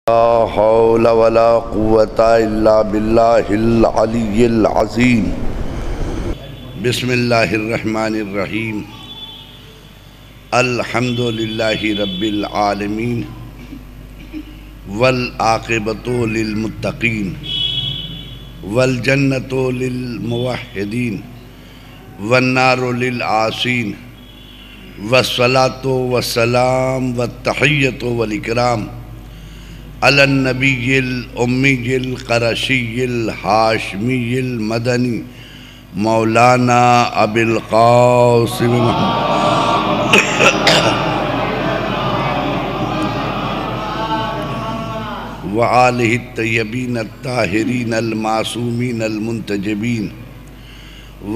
لا حول ولا قوة إلا بالله العلي العظيم بسم الله الرحمن الرحيم الحمد لله رب العالمين والعاقبة للمتقين والجنة للموحدين والنار للعاصين والصلاة والسلام والتحية والإكرام على النبي الأمي القرشي الهاشمي المدني مولانا أبي القاسم وآله الطيبين الطاهرين المعصومين المنتجبين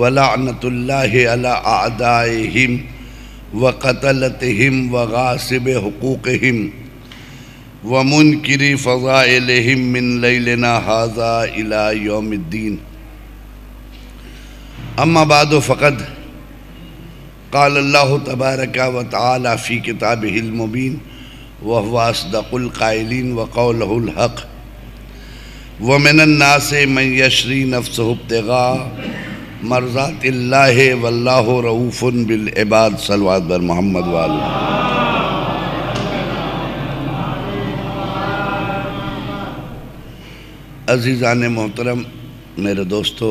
ولعنة الله على أعدائهم وقتلتهم وغاصب حقوقهم ومنكر فضائلهم من ليلنا هذا إلى يوم الدين أما بعد فقد قال الله تبارك وتعالى في كتابه المبين وهو أصدق القائلين وقوله الحق ومن الناس من يشري نفسه ابتغاء مرضات الله والله رؤوف بالعباد صلوات بر محمد وآلہ. عزیزان محترم، میرے دوستو،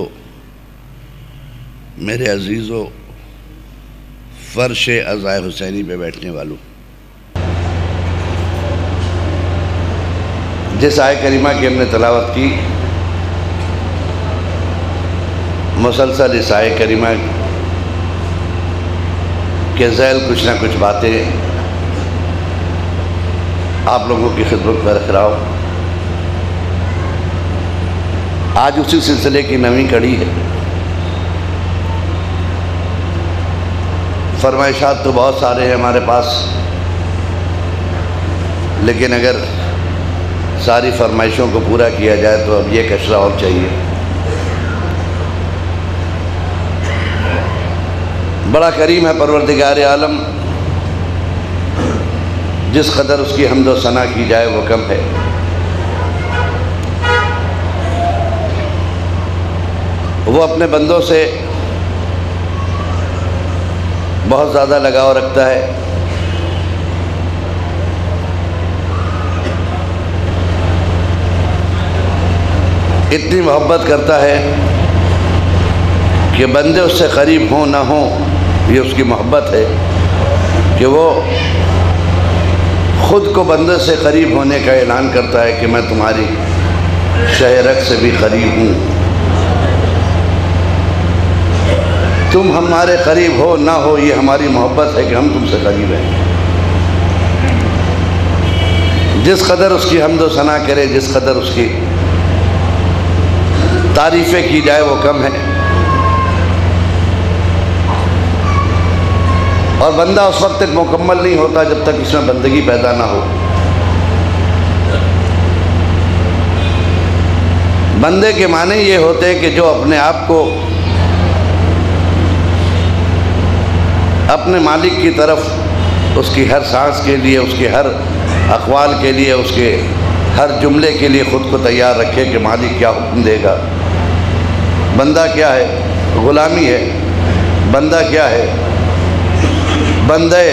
میرے عزیزو، فرش عزائے حسینی پہ بیٹھنے والوں، جس آیت کریمہ کی ہم نے تلاوت کی، مسلسل اس آیت کریمہ کے ذیل کچھ نہ کچھ باتیں آپ لوگوں کی خدمت میں رکھ رہا ہوں. آج اسی سلسلے کی نویں کڑی ہے. فرمائشات تو بہت سارے ہیں ہمارے پاس، لیکن اگر ساری فرمائشوں کو پورا کیا جائے تو اب یہ کشرہ اور چاہیے. بڑا کریم ہے پروردگار عالم، جس قدر اس کی حمد و ثنا کی جائے وہ کم ہے. وہ اپنے بندوں سے بہت زیادہ لگاؤ رکھتا ہے. اتنی محبت کرتا ہے کہ بندے اس سے قریب ہوں نہ ہوں، یہ اس کی محبت ہے کہ وہ خود کو بندے سے قریب ہونے کا اعلان کرتا ہے کہ میں تمہاری شہ رگ سے بھی قریب ہوں. تم ہمارے قریب ہو نہ ہو، یہ ہماری محبت ہے کہ ہم تم سے قریب ہیں. جس قدر اس کی حمد و ثنا کرے، جس قدر اس کی تعریفیں کی جائے وہ کم ہے. اور بندہ اس وقت تک مکمل نہیں ہوتا جب تک اس میں بندگی پیدا نہ ہو. بندے کے معنی یہ ہوتے ہیں کہ جو اپنے آپ کو اپنے مالک کی طرف، اس کی ہر سانس کے لیے، اس کے ہر اقوال کے لیے، اس کے ہر جملے کے لیے خود کو تیار رکھے کہ مالک کیا حکم دے گا. بندہ کیا ہے؟ غلامی ہے. بندہ کیا ہے؟ بندے.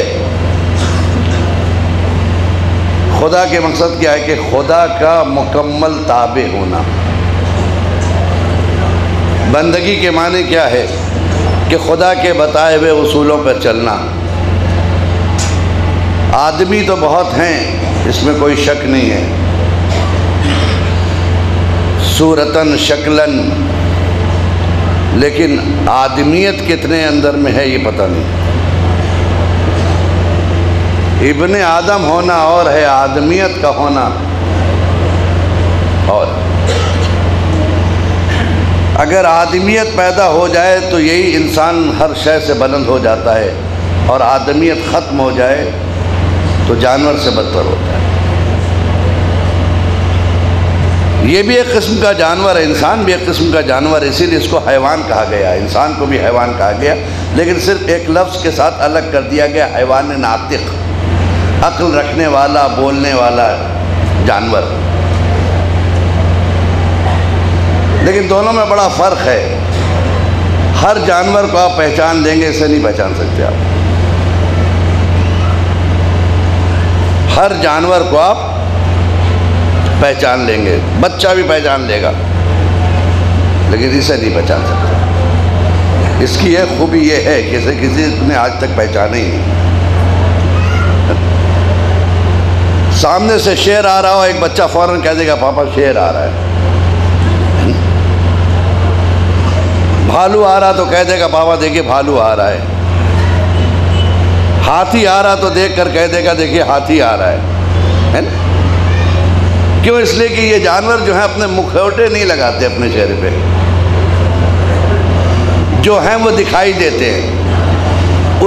خدا کے مقصد کیا ہے کہ خدا کا مکمل تابع ہونا. بندگی کے معنی کیا ہے کہ خدا کے بتائے ہوئے اصولوں پر چلنا. آدمی تو بہت ہیں، اس میں کوئی شک نہیں ہے، صورتاً شکلاً، لیکن آدمیت کتنے اندر میں ہے یہ پتہ نہیں. ابن آدم ہونا اور ہے، آدمیت کا ہونا اور. اگر آدمیت پیدا ہو جائے تو یہی انسان ہر شے سے بلند ہو جاتا ہے، اور آدمیت ختم ہو جائے تو جانور سے بدتر ہوتا ہے. یہ بھی ایک قسم کا جانور ہے، انسان بھی ایک قسم کا جانور ہے، اسی لیے اس کو حیوان کہا گیا. انسان کو بھی حیوان کہا گیا، لیکن صرف ایک لفظ کے ساتھ الگ کر دیا گیا، حیوان ناطق، عقل رکھنے والا، بولنے والا جانور، لیکن دونوں میں بڑا فرق ہے۔ ہر جانور کو آپ پہچان لیں گے، اسے نہیں پہچان سکتے آپ۔ ہر جانور کو آپ پہچان لیں گے، بچہ بھی پہچان لے گا، لیکن اسے نہیں پہچان سکتے۔ اس کی یہ خوبی یہ ہے کہ اسے کسی نے آج تک پہچانا ہی نہیں۔ سامنے سے شیر آ رہا ہو، ایک بچہ فوراً کہہ دے گا پاپا شیر آ رہا ہے۔ بھالو آ رہا تو کہہ دے گا پاپا دیکھیے بھالو آ رہا ہے۔ ہاتھی آ رہا تو دیکھ کر کہہ دے گا دیکھیے ہاتھی آ رہا ہے نا؟ کیوں؟ اس لیے کہ یہ جانور جو ہیں اپنے مکھوٹے نہیں لگاتے اپنے چہرے پہ، جو ہیں وہ دکھائی دیتے ہیں۔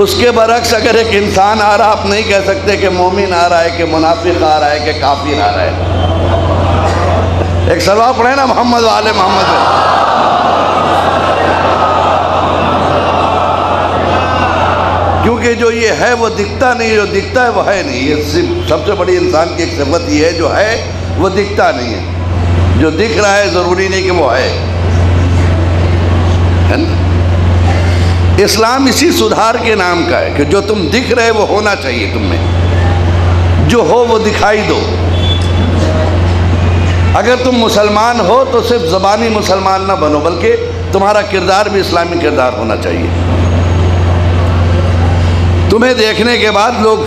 اس کے برعکس اگر ایک انسان آ رہا، آپ نہیں کہہ سکتے کہ مومن آ رہا ہے، کہ منافق آ رہا ہے، کہ کافر آ رہا ہے۔ ایک صلوات پڑھیں نا محمد وآل محمد میں۔ کیونکہ جو یہ ہے وہ دکھتا نہیں، جو دکھتا ہے وہ ہے نہیں۔ یہ سب سے بڑی انسان کی ایک صفت یہ ہے، جو ہے وہ دکھتا نہیں ہے۔ جو دکھ رہا ہے ضروری نہیں کہ وہ ہے نا؟ اسلام اسی سدھار کے نام کا ہے کہ جو تم دکھ رہے وہ ہونا چاہیے تم میں، جو ہو وہ دکھائی دو۔ اگر تم مسلمان ہو تو صرف زبانی مسلمان نہ بنو، بلکہ تمہارا کردار بھی اسلامی کردار ہونا چاہیے۔ تمہیں دیکھنے کے بعد لوگ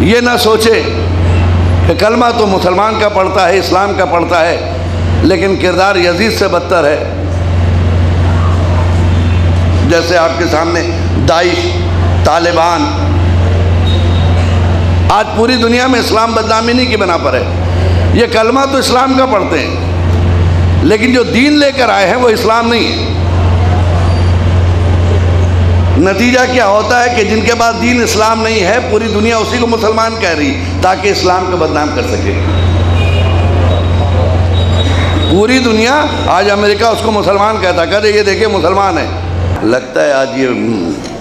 یہ نہ سوچے کہ کلمہ تو مسلمان کا پڑھتا ہے، اسلام کا پڑھتا ہے، لیکن کردار یزید سے بدتر ہے۔ جیسے آپ کے سامنے داعش، طالبان، آج پوری دنیا میں اسلام بدنامی نہیں کی بنا پر ہے۔ یہ کلمہ تو اسلام کا پڑھتے ہیں، لیکن جو دین لے کر آئے ہیں وہ اسلام نہیں ہے۔ نتیجہ کیا ہوتا ہے کہ جن کے پاس دین اسلام نہیں ہے، پوری دنیا اسی کو مسلمان کہہ رہی تاکہ اسلام کو بدنام کر سکے۔ پوری دنیا آج امریکہ اس کو مسلمان کہتا، کہتے یہ دیکھیں مسلمان ہے۔ لگتا ہے آج یہ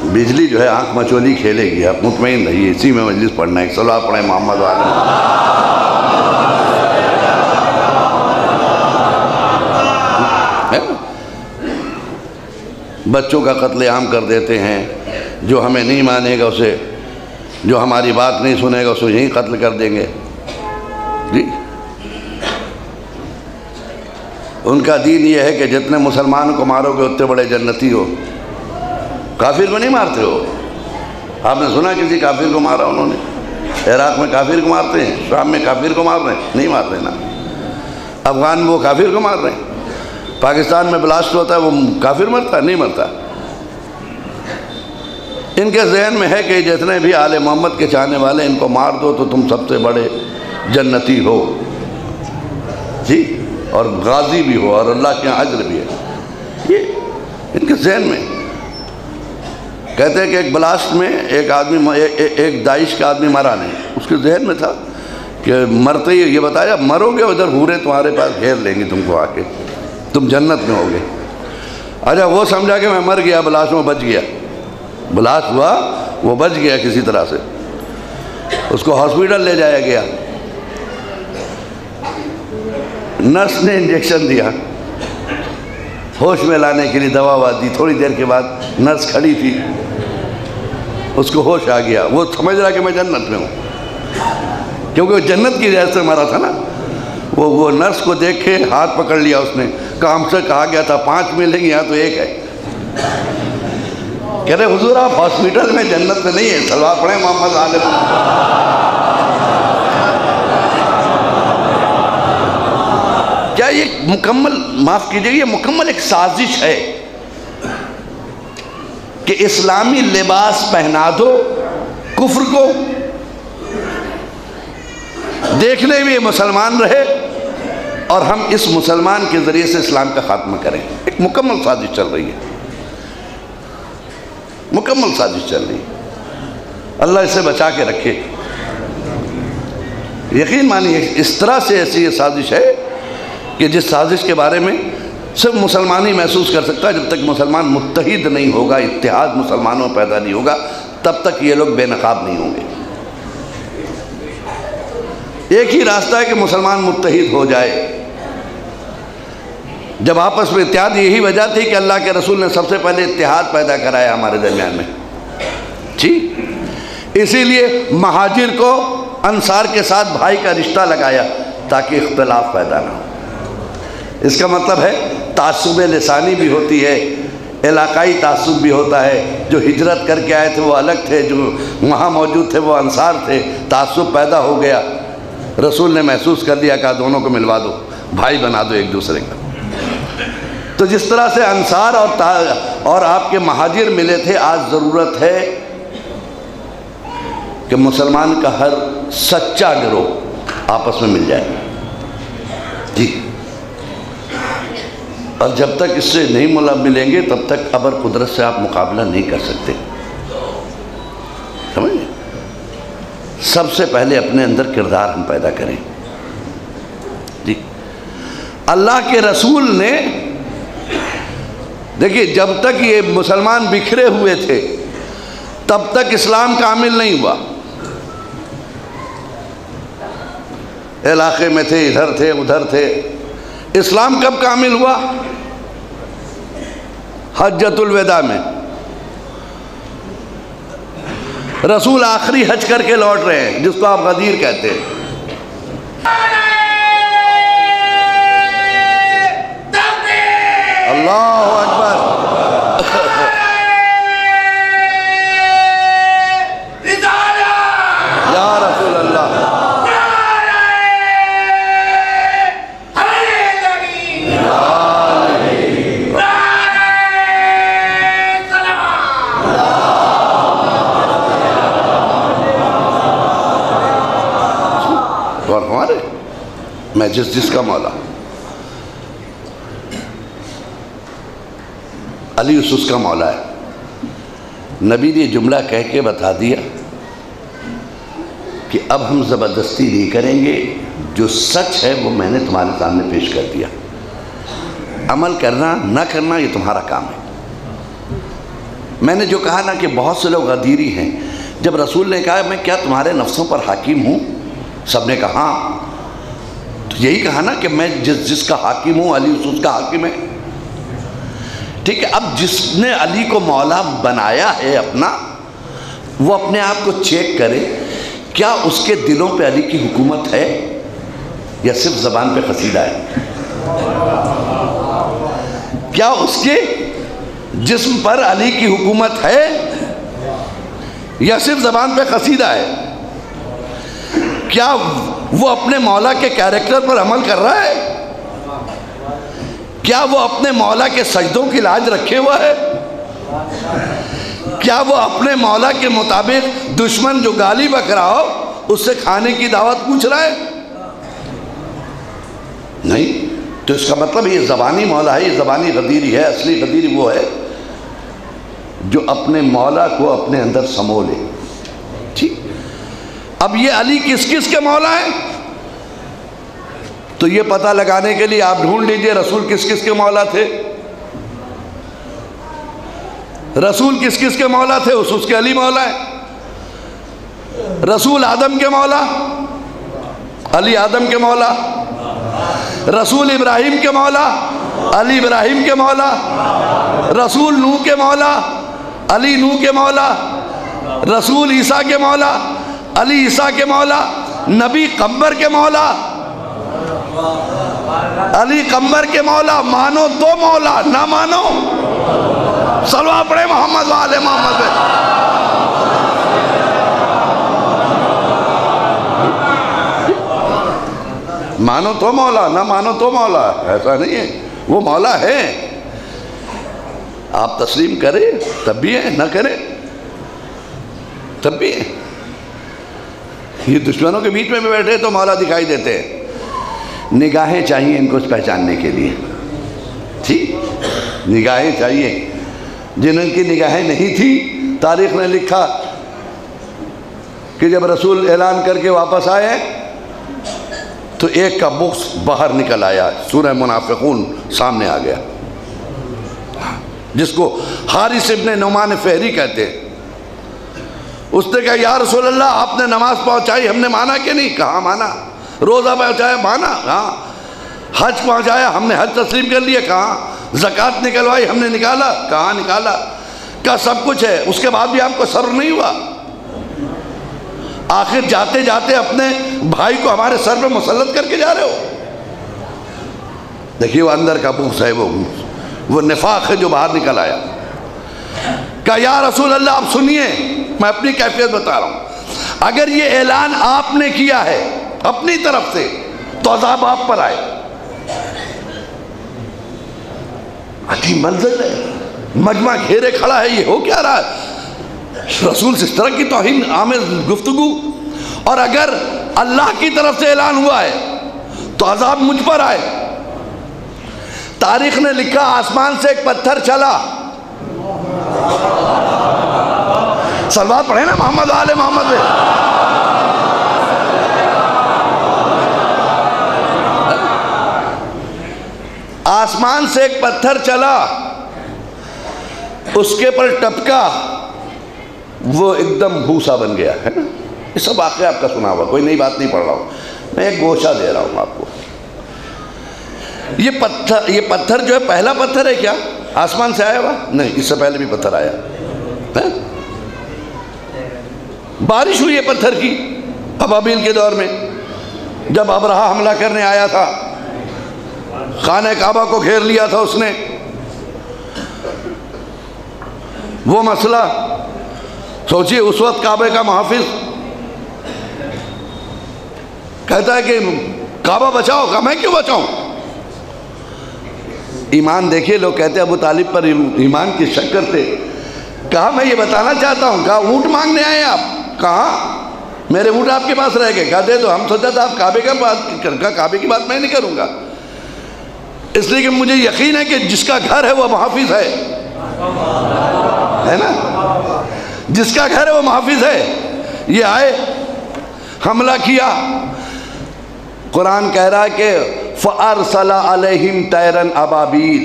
بجلی جو ہے آنکھ مچولی کھیلے گی، آپ مطمئن رہیے، اسی میں مجلس پڑھنا ہے۔ صلوات پڑھیں محمد وآل۔ بچوں کا قتل عام کر دیتے ہیں، جو ہمیں نہیں مانے گا اسے، جو ہماری بات نہیں سنے گا اسے یہیں قتل کر دیں گے۔ جی ان کا دین یہ ہے کہ جتنے مسلمان کو مارو گے اتنے بڑے جنتی ہو۔ کافر کو نہیں مارتے ہو؟ آپ نے سنا کسی کافر کو مارا انہوں نے؟ عراق میں کافر کو مارتے ہیں، شام میں کافر کو مار رہے ہیں؟ نہیں مار رہے نا۔ افغان میں وہ کافر کو مار رہے ہیں، پاکستان میں بلاسٹ ہوتا ہے وہ کافر مرتا ہے؟ نہیں مرتا۔ ان کے ذہن میں ہے کہ جتنے بھی آل محمد کے چاہنے والے ان کو مار دو تو تم سب سے بڑے جنتی ہو، جی، اور غازی بھی ہو اور اللہ کے اجر بھی ہے۔ یہ ان کے ذہن میں کہتے ہیں کہ ایک بلاسٹ میں ایک داعش کا آدمی مرا نہیں، اس کے ذہن میں تھا کہ مرتے ہی یہ بتایا مرو گے ادھر حوریں تمہارے پاس گھیر لیں گی تم کو آ کے، تم جنت میں ہوگے۔ اچھا وہ سمجھا کہ میں مر گیا، بلاسٹ میں بچ گیا، بلاسٹ ہوا وہ بچ گیا کسی طرح سے، اس کو ہاسپیٹل لے جایا گیا، نرس نے انجیکشن دیا، ہوش میں لانے کے لیے دوا دی، تھوڑی دیر کے بعد نرس کھڑی تھی، اس کو ہوش آ گیا، وہ سمجھ رہا کہ میں جنت میں ہوں، کیونکہ وہ جنت کی جہت سے مرا تھا نا۔ وہ نرس کو دیکھ کے ہاتھ پکڑ لیا اس نے، کہا ہم سے کہا گیا تھا 5 ملیں گے، یہاں تو 1 ہے۔ کہہ رہے حضور آپ ہاسپیٹل میں جنت میں نہیں ہے۔ صلوات پڑھیں محمد وآل محمد۔ کیا یہ مکمل، معاف کیجئے، یہ مکمل ایک سازش ہے کہ اسلامی لباس پہنا دو کفر کو، دیکھنے میں مسلمان رہے اور ہم اس مسلمان کے ذریعے سے اسلام کا خاتمہ کریں۔ ایک مکمل سازش چل رہی ہے، مکمل سازش چل رہی ہے۔ اللہ اسے بچا کے رکھے۔ یقین مانیے اس طرح سے ایسی یہ سازش ہے کہ جس سازش کے بارے میں صرف مسلمان ہی محسوس کر سکتا ہے۔ جب تک مسلمان متحد نہیں ہوگا، اتحاد مسلمانوں میں پیدا نہیں ہوگا، تب تک یہ لوگ بے نقاب نہیں ہوں گے۔ ایک ہی راستہ ہے کہ مسلمان متحد ہو جائے. جب آپس میں اتحاد، یہی وجہ تھی کہ اللہ کے رسول نے سب سے پہلے اتحاد پیدا کرایا ہمارے درمیان میں. ٹھیک، اسی لیے مہاجر کو انصار کے ساتھ بھائی کا رشتہ لگایا تاکہ اختلاف پیدا نہ ہو. اس کا مطلب ہے تعصب لسانی بھی ہوتی ہے، علاقائی تعصب بھی ہوتا ہے. جو ہجرت کر کے آئے تھے وہ الگ تھے، جو وہاں موجود تھے وہ انصار تھے. تعصب پیدا ہو گیا، رسول نے محسوس کر لیا، کہا دونوں کو ملوا دو، بھائی بنا دو ایک دوسرے کا. تو جس طرح سے انصار اور آپ کے مہاجر ملے تھے، آج ضرورت ہے کہ مسلمان کا ہر سچا گروہ آپس میں مل جائے. جی، اور جب تک اس سے نہیں ملیں گے تب تک ابر قدرت سے آپ مقابلہ نہیں کر سکتے. سمجھے؟ سب سے پہلے اپنے اندر کردار ہم پیدا کریں. جی، اللہ کے رسول نے دیکھیے، جب تک یہ مسلمان بکھرے ہوئے تھے تب تک اسلام کامل نہیں ہوا. علاقے میں تھے، ادھر تھے ادھر تھے. اسلام کب کامل ہوا؟ حجۃ الوداع میں. رسول آخری حج کر کے لوٹ رہے ہیں، جس کو آپ غدیر کہتے ہیں. اللہ اکبر. یا رسول اللہ. اور ہمارے میں جس کا مولا علی اس کا مولا ہے. نبی نے جملہ کہہ کے بتا دیا کہ اب ہم زبردستی نہیں کریں گے، جو سچ ہے وہ میں نے تمہارے سامنے پیش کر دیا. عمل کرنا نہ کرنا یہ تمہارا کام ہے. میں نے جو کہا نا کہ بہت سے لوگ غدیری ہیں، جب رسول نے کہا میں کیا تمہارے نفسوں پر حاکم ہوں، سب نے کہا ہاں. تو یہی کہا نا کہ میں جس کا حاکم ہوں علی اس کا حاکم ہے. ٹھیک ہے، اب جس نے علی کو مولا بنایا ہے اپنا، وہ اپنے آپ کو چیک کرے، کیا اس کے دلوں پہ علی کی حکومت ہے یا صرف زبان پہ قصیدہ ہے؟ کیا اس کے جسم پر علی کی حکومت ہے یا صرف زبان پہ قصیدہ ہے؟ کیا وہ اپنے مولا کے کیریکٹر پر عمل کر رہا ہے؟ کیا وہ اپنے مولا کے سجدوں کی لاج رکھے ہوا ہے؟ کیا وہ اپنے مولا کے مطابق دشمن جو گالی بک رہا ہو اس سے کھانے کی دعوت پوچھ رہا ہے؟ نہیں. تو اس کا مطلب یہ زبانی مولا ہے، یہ زبانی غدیری ہے. اصلی غدیری وہ ہے جو اپنے مولا کو اپنے اندر سمو لے. ٹھیک. اب یہ علی کس کس کے مولا ہیں؟ تو یہ پتہ لگانے کے لیے آپ ڈھونڈ لیجئے رسول کس کس کے مولا تھے. رسول کس کس کے مولا تھے؟ اس کے علی مولا ہے. رسول آدم کے مولا، علی آدم کے مولا. رسول ابراہیم کے مولا، علی ابراہیم کے مولا. رسول نوح کے مولا، علی نوح کے مولا. رسول عیسیٰ کے مولا، علی عیسیٰ کے مولا. نبی قمبر کے مولا، علی قمبر کے مولا. مانو تو مولا، نہ مانو صلوات پڑھے محمد وآل محمد پہ. مانو تو مولا، نہ مانو تو مولا. ایسا نہیں ہے، وہ مولا ہے. آپ تسلیم کریں تب بھی ہے، نہ کریں تب بھی ہے. یہ دشمنوں کے بیچ میں بھی بیٹھے تو مولا دکھائی دیتے ہیں. نگاہیں چاہیے ان کو پہچاننے کے لیے. ٹھیک، نگاہیں چاہیے. جن کی نگاہیں نہیں تھی، تاریخ نے لکھا کہ جب رسول اعلان کر کے واپس آئے تو ایک کا بغض باہر نکل آیا. سورہ منافقون سامنے آ گیا، جس کو حارث ابن نعمان فہری کہتے ہیں. اس نے کہا یا رسول اللہ آپ نے نماز پہنچائی، ہم نے مانا کہ نہیں؟ کہا مانا. روزہ پہنچایا مانا، ہاں، حج پہنچایا ہم نے حج تسلیم کر لیا، کہاں؟ زکوٰۃ نکلوائی ہم نے نکالا، کہاں نکالا؟ کہا سب کچھ ہے، اس کے بعد بھی آپ کو صبر نہیں ہوا؟ آخر جاتے جاتے اپنے بھائی کو ہمارے سر پہ مسلط کر کے جا رہے ہو۔ دیکھیے وہ اندر کا بغض ہے، وہ نفاق ہے جو باہر نکل آیا۔ کہا یا رسول اللہ آپ سنیے، میں اپنی کیفیت بتا رہا ہوں، اگر یہ اعلان آپ نے کیا ہے اپنی طرف سے تو عذاب آپ پر آئے۔ عجیب منظر ہے، مجمع گھیرے کھڑا ہے، یہ ہو کیا رہا ہے؟ رسول سے اس طرح کی توہین آمیز گفتگو، اور اگر اللہ کی طرف سے اعلان ہوا ہے تو عذاب مجھ پر آئے۔ تاریخ نے لکھا آسمان سے ایک پتھر چلا، صلوات پڑھیں نا محمد آل محمد پہ۔ آسمان سے ایک پتھر چلا، اس کے پر ٹپکا، وہ ایک دم بھوسا بن گیا ہے نا۔ یہ سب واقعہ آپ کا سنا ہوا، کوئی نئی بات نہیں پڑھ رہا ہوں، میں ایک گوشہ دے رہا ہوں آپ کو۔ یہ پتھر جو ہے پہلا پتھر ہے کیا آسمان سے آیا ہوا؟ نہیں، اس سے پہلے بھی پتھر آیا ہے۔ بارش ہوئی ہے پتھر کی ابابیل کے دور میں، جب ابرہا حملہ کرنے آیا تھا، خانہ کعبہ کو گھیر لیا تھا اس نے۔ وہ مسئلہ سوچئے، اس وقت کعبے کا محافظ کہتا ہے کہ کعبہ بچاؤ، کہا میں کیوں بچاؤں؟ ایمان دیکھیے، لوگ کہتے ہیں ابو طالب پر ایمان کی شک کرتے۔ کہا میں یہ بتانا چاہتا ہوں۔ کہا اونٹ مانگنے آئے آپ؟ کہا میرے اونٹ آپ کے پاس رہ گئے۔ کہا دے دو، ہم سوچا تھا آپ کعبے کا بات کر، کعبے کی بات میں نہیں کروں گا، اس لیے کہ مجھے یقین ہے کہ جس کا گھر ہے وہ محافظ ہے نا، جس کا گھر ہے وہ محافظ ہے۔ یہ آئے، حملہ کیا، قرآن کہہ رہا ہے کہ فَأَرْسَلَ عَلَيْهِمْ طَيْرًا أَبَابِيل،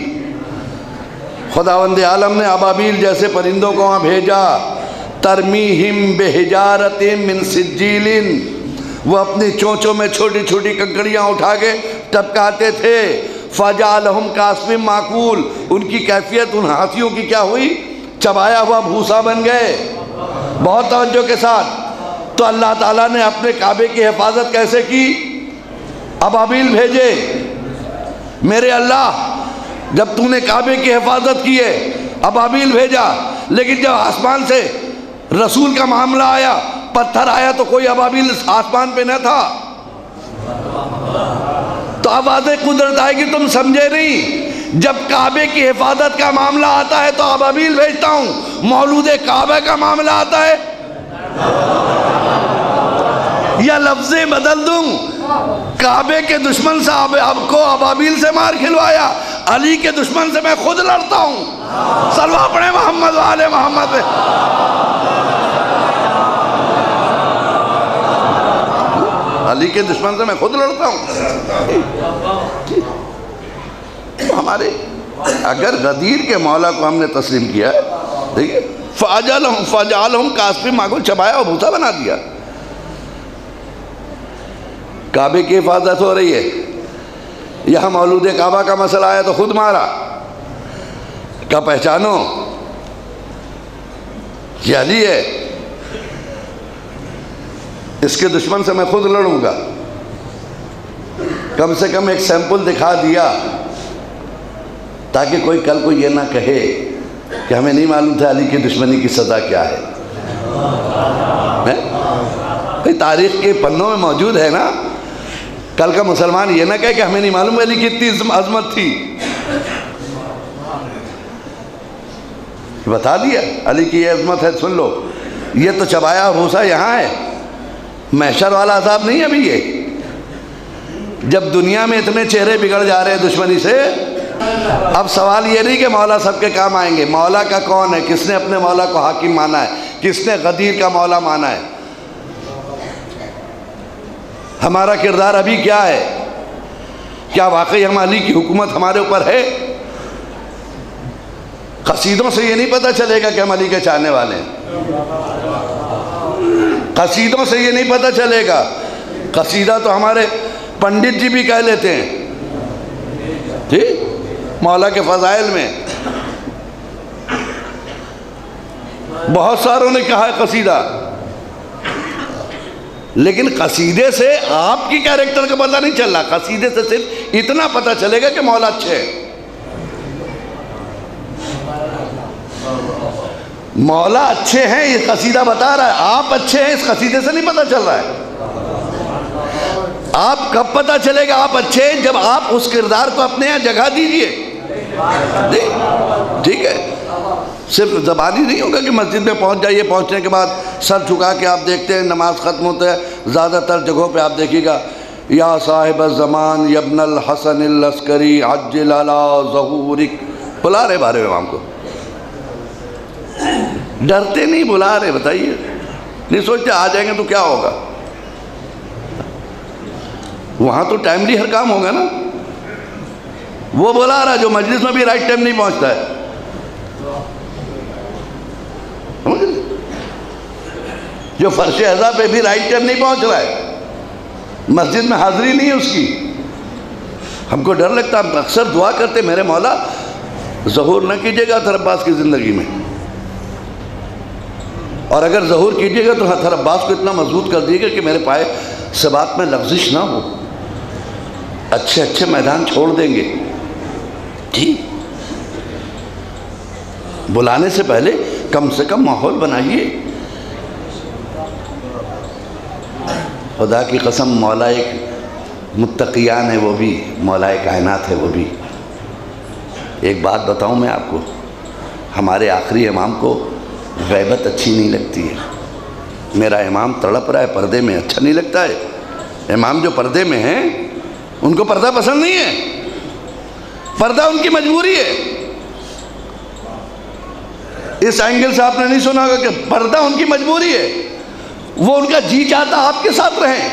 خداوند عالم نے ابابیل جیسے پرندوں کو وہاں بھیجا، ترمیہم بحجارۃ من سجیل، وہ اپنی چونچوں میں چھوٹی چھوٹی کنکڑیاں اٹھا کے ٹپکاتے تھے، فَجَعَلَهُمْ كَعَصْفٍ مَأْكُولٍ، ان کی کیفیت ان ہاتھیوں کی کیا ہوئی؟ چبایا ہوا بھوسا بن گئے۔ بہت توجہ کے ساتھ، تو اللہ تعالیٰ نے اپنے کعبے کی حفاظت کیسے کی؟ ابابیل بھیجے۔ میرے اللہ، جب تو نے کعبے کی حفاظت کی ہے، ابابیل بھیجا، لیکن جب آسمان سے رسول کا معاملہ آیا، پتھر آیا، تو کوئی ابابیل آسمان پہ نہ تھا۔ تو اب واضح قدرت آئے گی، تم سمجھے نہیں۔ جب کعبے کی حفاظت کا معاملہ آتا ہے تو ابابیل بھیجتا ہوں، مولود کعبہ کا معاملہ آتا ہے یا لفظیں بدل دوں، کعبے کے دشمن سے آپ کو ابابیل سے مار کھلوایا، علی کے دشمن سے میں خود لڑتا ہوں۔ صلوات پڑھیں محمد و آل محمد پہ۔ علی کے دشمن سے میں خود لڑتا ہوں۔ ہمارے اگر غدیر کے مولا کو ہم نے تسلیم کیا ہے، دیکھئے فَجَعَلَهُمْ كَعَصْفٍ مَأْكُولٍ، چبایا اور بھوسا بنا دیا۔ کعبے کی حفاظت ہو رہی ہے، یہاں مولود کعبہ کا مسئلہ آیا تو خود مارا۔ کہا پہچانو یہ علی ہے، اس کے دشمن سے میں خود لڑوں گا۔ کم سے کم ایک سیمپل دکھا دیا تاکہ کوئی کل کو یہ نہ کہے کہ ہمیں نہیں معلوم تھا علی کی دشمنی کی سزا کیا ہے۔ تاریخ کے پنوں میں موجود ہے نا، کل کا مسلمان یہ نہ کہے کہ ہمیں نہیں معلوم علی کی اتنی عظمت تھی۔ بتا دیا علی کی یہ عظمت ہے، سن لو۔ یہ تو چبایا بھوسا یہاں ہے، محشر والا عذاب نہیں ابھی۔ یہ جب دنیا میں اتنے چہرے بگڑ جا رہے ہیں دشمنی سے، اب سوال یہ نہیں کہ مولا سب کے کام آئیں گے۔ مولا کا کون ہے؟ کس نے اپنے مولا کو حاکم مانا ہے؟ کس نے غدیر کا مولا مانا ہے؟ ہمارا کردار ابھی کیا ہے؟ کیا واقعی ہم علی کی حکومت ہمارے اوپر ہے؟ قصیدوں سے یہ نہیں پتہ چلے گا کہ ہم علی کے چاہنے والے ہیں، قصیدوں سے یہ نہیں پتہ چلے گا قصیدہ تو ہمارے پنڈت جی بھی کہہ لیتے ہیں ٹھیک، مولا کے فضائل میں بہت ساروں نے کہا ہے قصیدہ، لیکن قصیدے سے آپ کی کیریکٹر کا پتہ نہیں چل رہا، قصیدے سے صرف اتنا پتہ چلے گا کہ مولا اچھے ہیں. مولا اچھے ہیں یہ قصیدہ بتا رہا ہے، آپ اچھے ہیں اس قصیدے سے نہیں پتہ چل رہا ہے. آپ کب پتہ چلے گا آپ اچھے ہیں؟ جب آپ اس کردار کو اپنے یہاں جگہ دیجئے. ٹھیک ہے، صرف زبانی نہیں ہوگا کہ مسجد میں پہنچ جائیے، پہنچنے کے بعد سر جھکا کے آپ دیکھتے ہیں نماز ختم ہوتا ہے. زیادہ تر جگہوں پہ آپ دیکھیے گا یا صاحب الزمان یا ابن الحسن العسکری عجل علی ظہورک، بلا رہے بارے امام کو، ڈرتے نہیں بلا رہے. بتائیے، نہیں سوچتے آ جائیں گے تو کیا ہوگا؟ وہاں تو ٹائملی ہر کام ہوگا نا. وہ بلا رہا جو مجلس میں بھی رائٹ ٹائم نہیں پہنچتا ہے. جو فرش اعضاء پہ بھی رائٹ ٹائم نہیں پہنچ رہا ہے، مسجد میں حاضری نہیں ہے اس کی. ہم کو ڈر لگتا، ہم اکثر دعا کرتے میرے مولا ظہور نہ کیجیے گا اطہر عباس کی زندگی میں، اور اگر ظہور کیجیے گا تو اطہر عباس کو اتنا مضبوط کر دیے گا کہ میرے پائے ثبات میں لغزش نہ ہو. اچھے اچھے میدان چھوڑ دیں گے. ٹھیک، بلانے سے پہلے کم سے کم ماحول بنائیے. خدا کی قسم مولا ایک متقیان ہے، وہ بھی مولا کائنات ہے. وہ بھی ایک بات بتاؤں میں آپ کو، ہمارے آخری امام کو غیبت اچھی نہیں لگتی ہے. میرا امام تڑپ رہا ہے پردے میں، اچھا نہیں لگتا ہے. امام جو پردے میں ہیں ان کو پردہ پسند نہیں ہے، پردہ ان کی مجبوری ہے. اس اینگل سے آپ نے نہیں سنا ہوگا کہ پردہ ان کی مجبوری ہے. وہ ان کا جی چاہتا آپ کے ساتھ رہیں،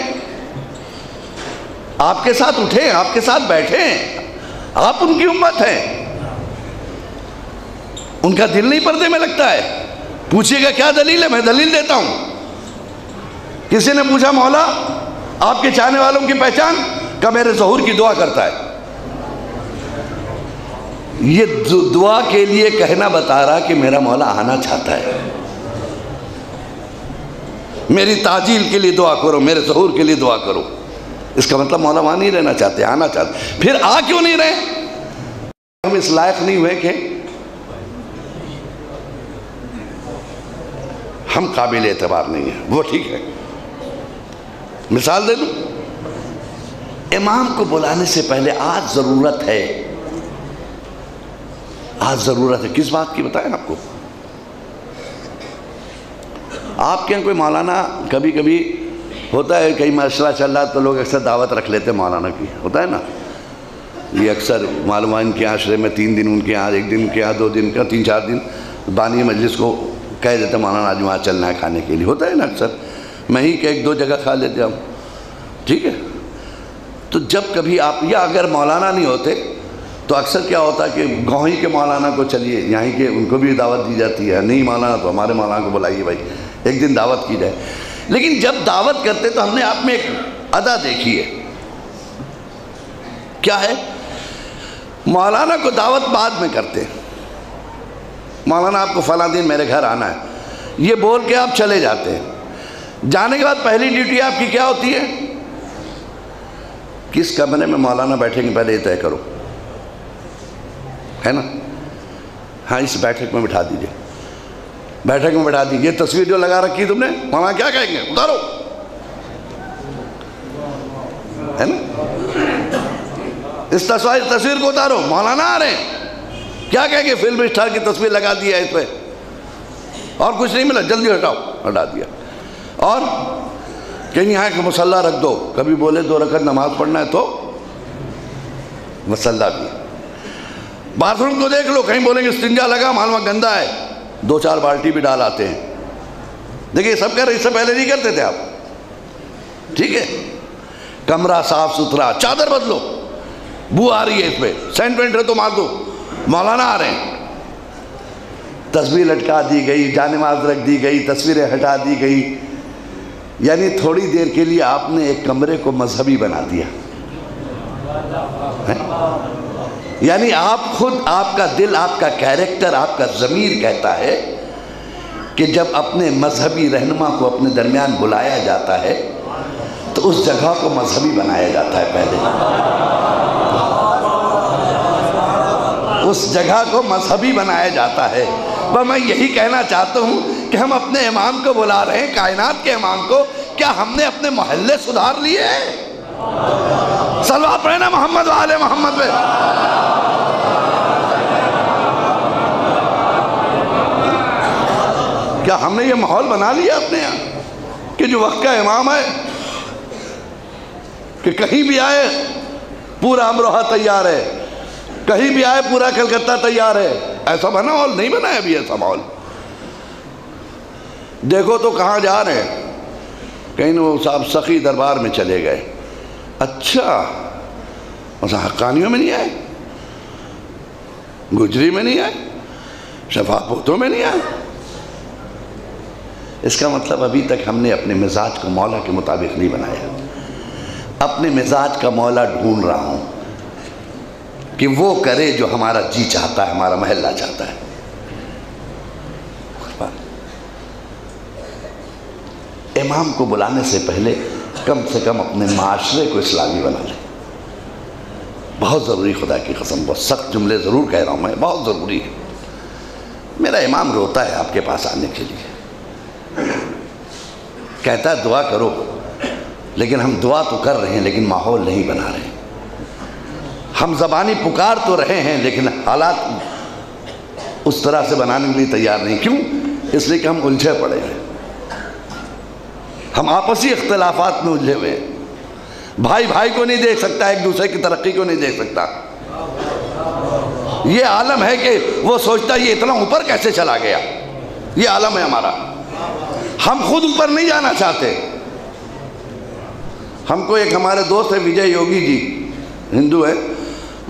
آپ کے ساتھ اٹھیں، آپ کے ساتھ بیٹھیں، آپ ان کی امت ہیں. ان کا دل نہیں پردے میں لگتا ہے. پوچھئے گا کیا دلیل ہے؟ میں دلیل دیتا ہوں. کسی نے پوچھا مولا آپ کے چاہنے والوں کی پہچان؟ کہ میرے ظہور کی دعا کرتا ہے. یہ دعا کے لیے کہنا بتا رہا کہ میرا مولا آنا چاہتا ہے. میری تعجیل کے لیے دعا کرو، میرے ظہور کے لیے دعا کرو. اس کا مطلب مولا وہاں نہیں رہنا چاہتے، آنا چاہتے. پھر آ کیوں نہیں رہے؟ ہم اس لائق نہیں ہوئے کہ ہم قابل اعتبار نہیں ہیں. وہ ٹھیک ہے، مثال دے دوں. امام کو بلانے سے پہلے آج ضرورت ہے. آج ضرورت ہے کس بات کی بتائیں آپ کو؟ آپ کے یہاں کوئی مولانا کبھی کبھی ہوتا ہے، کئی معاشرہ چل رہا تو لوگ اکثر دعوت رکھ لیتے ہیں مولانا کی، ہوتا ہے نا. یہ اکثر معلوم ہے ان کے عاشرے میں 3 دن ان کے یہاں، 1 دن ان کے یہاں، 2 دن کا، 3-4 دن بانی مجلس کو کہہ دیتے مولانا آج وہاں چلنا ہے کھانے کے لیے. ہوتا ہے نا اکثر، میں ہی کہ 1-2 جگہ کھا لیتے ہم. ٹھیک ہے، تو جب کبھی آپ، یا اگر مولانا نہیں ہوتے تو اکثر کیا ہوتا ہے کہ گاؤں ہی کے مولانا کو چلیے، یہیں کے ان کو بھی دعوت دی جاتی ہے. نہیں مولانا تو ہمارے مولانا کو بلائیے بھائی، ایک دن دعوت کی جائے. لیکن جب دعوت کرتے تو ہم نے آپ میں ایک ادا دیکھی ہے. کیا ہے؟ مولانا کو دعوت بعد میں کرتے. مولانا آپ کو فلاں دن میرے گھر آنا ہے، یہ بول کے آپ چلے جاتے ہیں. جانے کے بعد پہلی ڈیوٹی آپ کی کیا ہوتی ہے؟ کس کمرے میں مولانا بیٹھیں گے پہلے یہ طے کرو، ہے نا. ہاں اس بیٹھک میں بٹھا دیجئے، بیٹھک میں بٹھا دیجئے. یہ تصویر جو لگا رکھی تم نے، مولانا کیا کہیں گے؟ اتارو، ہے نا. اس تصویر کو اتارو، مولانا آ رہے ہیں. کیا کہیں گے؟ فلم اسٹار کی تصویر لگا دی ہے اس پہ، اور کچھ نہیں ملا، جلدی ہٹاؤ. ہٹا دیا. اور کہیں یہاں کہ مصلی رکھ دو، کبھی بولے 2 رکعت نماز پڑھنا ہے تو مصلی بھی. باتھ روم کو دیکھ لو، کہیں بولیں گے استنجا لگا، معلوم گندا ہے، 2-4 بالٹی بھی ڈال آتے ہیں. دیکھیں سب کہہ رہے، اس سے پہلے نہیں کرتے تھے آپ. ٹھیک ہے، کمرہ صاف ستھرا، چادر بدلو، بو آ رہی ہے اس پہ، سینٹ وینٹ ہے تو مار دو، مولانا آ رہے ہیں. تسبیح لٹکا دی گئی، جانماز رکھ دی گئی، تصویریں ہٹا دی گئی. یعنی تھوڑی دیر کے لیے آپ نے ایک کمرے کو مذہبی بنا دیا. یعنی آپ خود، آپ کا دل، آپ کا کیریکٹر، آپ کا ضمیر کہتا ہے کہ جب اپنے مذہبی رہنما کو اپنے درمیان بلایا جاتا ہے تو اس جگہ کو مذہبی بنایا جاتا ہے. پہلے اس جگہ کو مذہبی بنایا جاتا ہے. میں یہی کہنا چاہتا ہوں کہ ہم اپنے امام کو بلا رہے ہیں، کائنات کے امام کو. کیا ہم نے اپنے محلے سدھار لیے ہیں؟ صلوات پڑھیں نا محمد و آل محمد پہ. کیا ہم نے یہ ماحول بنا لیا اپنے یہاں کہ جو وقت کا امام ہے کہ کہیں بھی آئے پورا امروہہ تیار ہے، کہیں بھی آئے پورا کلکتہ تیار ہے؟ ایسا بنا ماحول نہیں بنا ہے ابھی. ایسا ماحول دیکھو تو کہاں جا رہے ہیں؟ کہیں وہ صاحب سخی دربار میں چلے گئے. اچھا، مثلا حقانیوں میں نہیں آئے، گجری میں نہیں آئے، شفا پوتوں میں نہیں آئے. اس کا مطلب ابھی تک ہم نے اپنے مزاج کو مولا کے مطابق نہیں بنایا. اپنے مزاج کا مولا ڈھونڈ رہا ہوں کہ وہ کرے جو ہمارا جی چاہتا ہے، ہمارا محلہ چاہتا ہے. امام کو بلانے سے پہلے کم سے کم اپنے معاشرے کو اسلامی بنا لیں. بہت ضروری، خدا کی قسم بہت سخت جملے ضرور کہہ رہا ہوں میں، بہت ضروری ہے. میرا امام روتا ہے آپ کے پاس آنے کے لیے، کہتا ہے دعا کرو، لیکن ہم دعا تو کر رہے ہیں لیکن ماحول نہیں بنا رہے. ہم زبانی پکار تو رہے ہیں لیکن حالات اس طرح سے بنانے کے لیے تیار نہیں. کیوں؟ اس لیے کہ ہم الجھے پڑے ہیں، ہم آپسی اختلافات میں الجھے ہوئے ہیں. بھائی بھائی کو نہیں دیکھ سکتا، ایک دوسرے کی ترقی کو نہیں دیکھ سکتا. یہ عالم ہے کہ وہ سوچتا ہے یہ اتنا اوپر کیسے چلا گیا. یہ عالم ہے ہمارا. ہم خود اوپر نہیں جانا چاہتے. ہم کو ایک ہمارے دوست ہے وجے یوگی جی، ہندو ہے،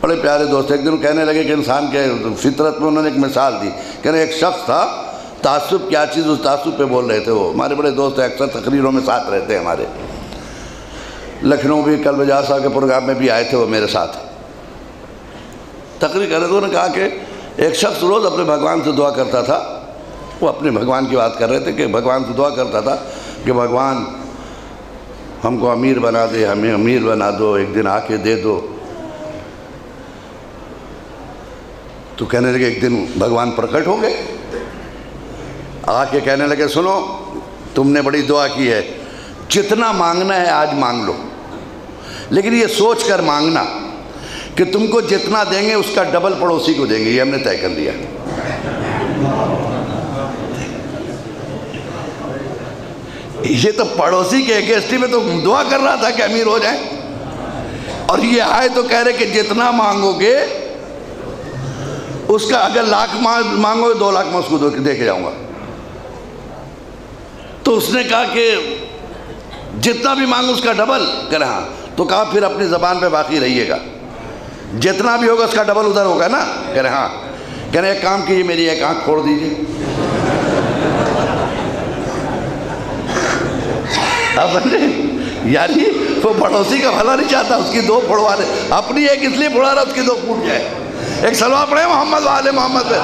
بڑے پیارے دوست. ایک دن کہنے لگے کہ انسان کے فطرت میں انہوں نے ایک مثال دی. کہہ رہے ایک شخص تھا، تعصب کیا چیز، اس تعصب پہ بول رہے تھے. وہ ہمارے بڑے دوست ہیں، اکثر تقریروں میں ساتھ رہتے ہیں ہمارے. لکھنؤ بھی کل بجار صاحب کے پروگرام میں بھی آئے تھے وہ میرے ساتھ. تقریر کر رہے تھے، انہوں نے کہا کہ ایک شخص روز اپنے بھگوان سے دعا کرتا تھا. وہ اپنے بھگوان کی بات کر رہے تھے کہ بھگوان سے دعا کرتا تھا کہ بھگوان ہم کو امیر بنا دے، ہمیں امیر بنا دو، ایک دن آ کے دے دو. تو کہنے لگے ایک دن بھگوان پرکٹ ہو گئے، آ کے کہنے لگے سنو تم نے بڑی دعا کی ہے، جتنا مانگنا ہے آج مانگ لو، لیکن یہ سوچ کر مانگنا کہ تم کو جتنا دیں گے اس کا ڈبل پڑوسی کو دیں گے، یہ ہم نے طے کر لیا. یہ تو پڑوسی کے اگینسٹ میں تو دعا کر رہا تھا کہ امیر ہو جائیں، اور یہ آئے تو کہہ رہے کہ جتنا مانگو گے اس کا، اگر 1,00,000 مانگو گے 2,00,000 میں اس کو دے کے جاؤں گا. تو اس نے کہا کہ جتنا بھی مانگو اس کا ڈبل. کہہ رہے ہاں. تو کہا پھر اپنی زبان پہ باقی رہیے گا، جتنا بھی ہوگا اس کا ڈبل ادھر ہوگا نا. کہہ رہے ہاں. کہہ رہے ایک کام کیجیے، میری ایک آنکھ پھوڑ دیجیے. آپ سمجھے؟ یعنی وہ پڑوسی کا بھلا نہیں چاہتا، اس کی 2 پھوڑوا دے، اپنی ایک اس لیے پھوڑا رہا اس کی 2 پھوٹ جائے. ایک صلوات پڑھیں محمد و آل محمد پہ.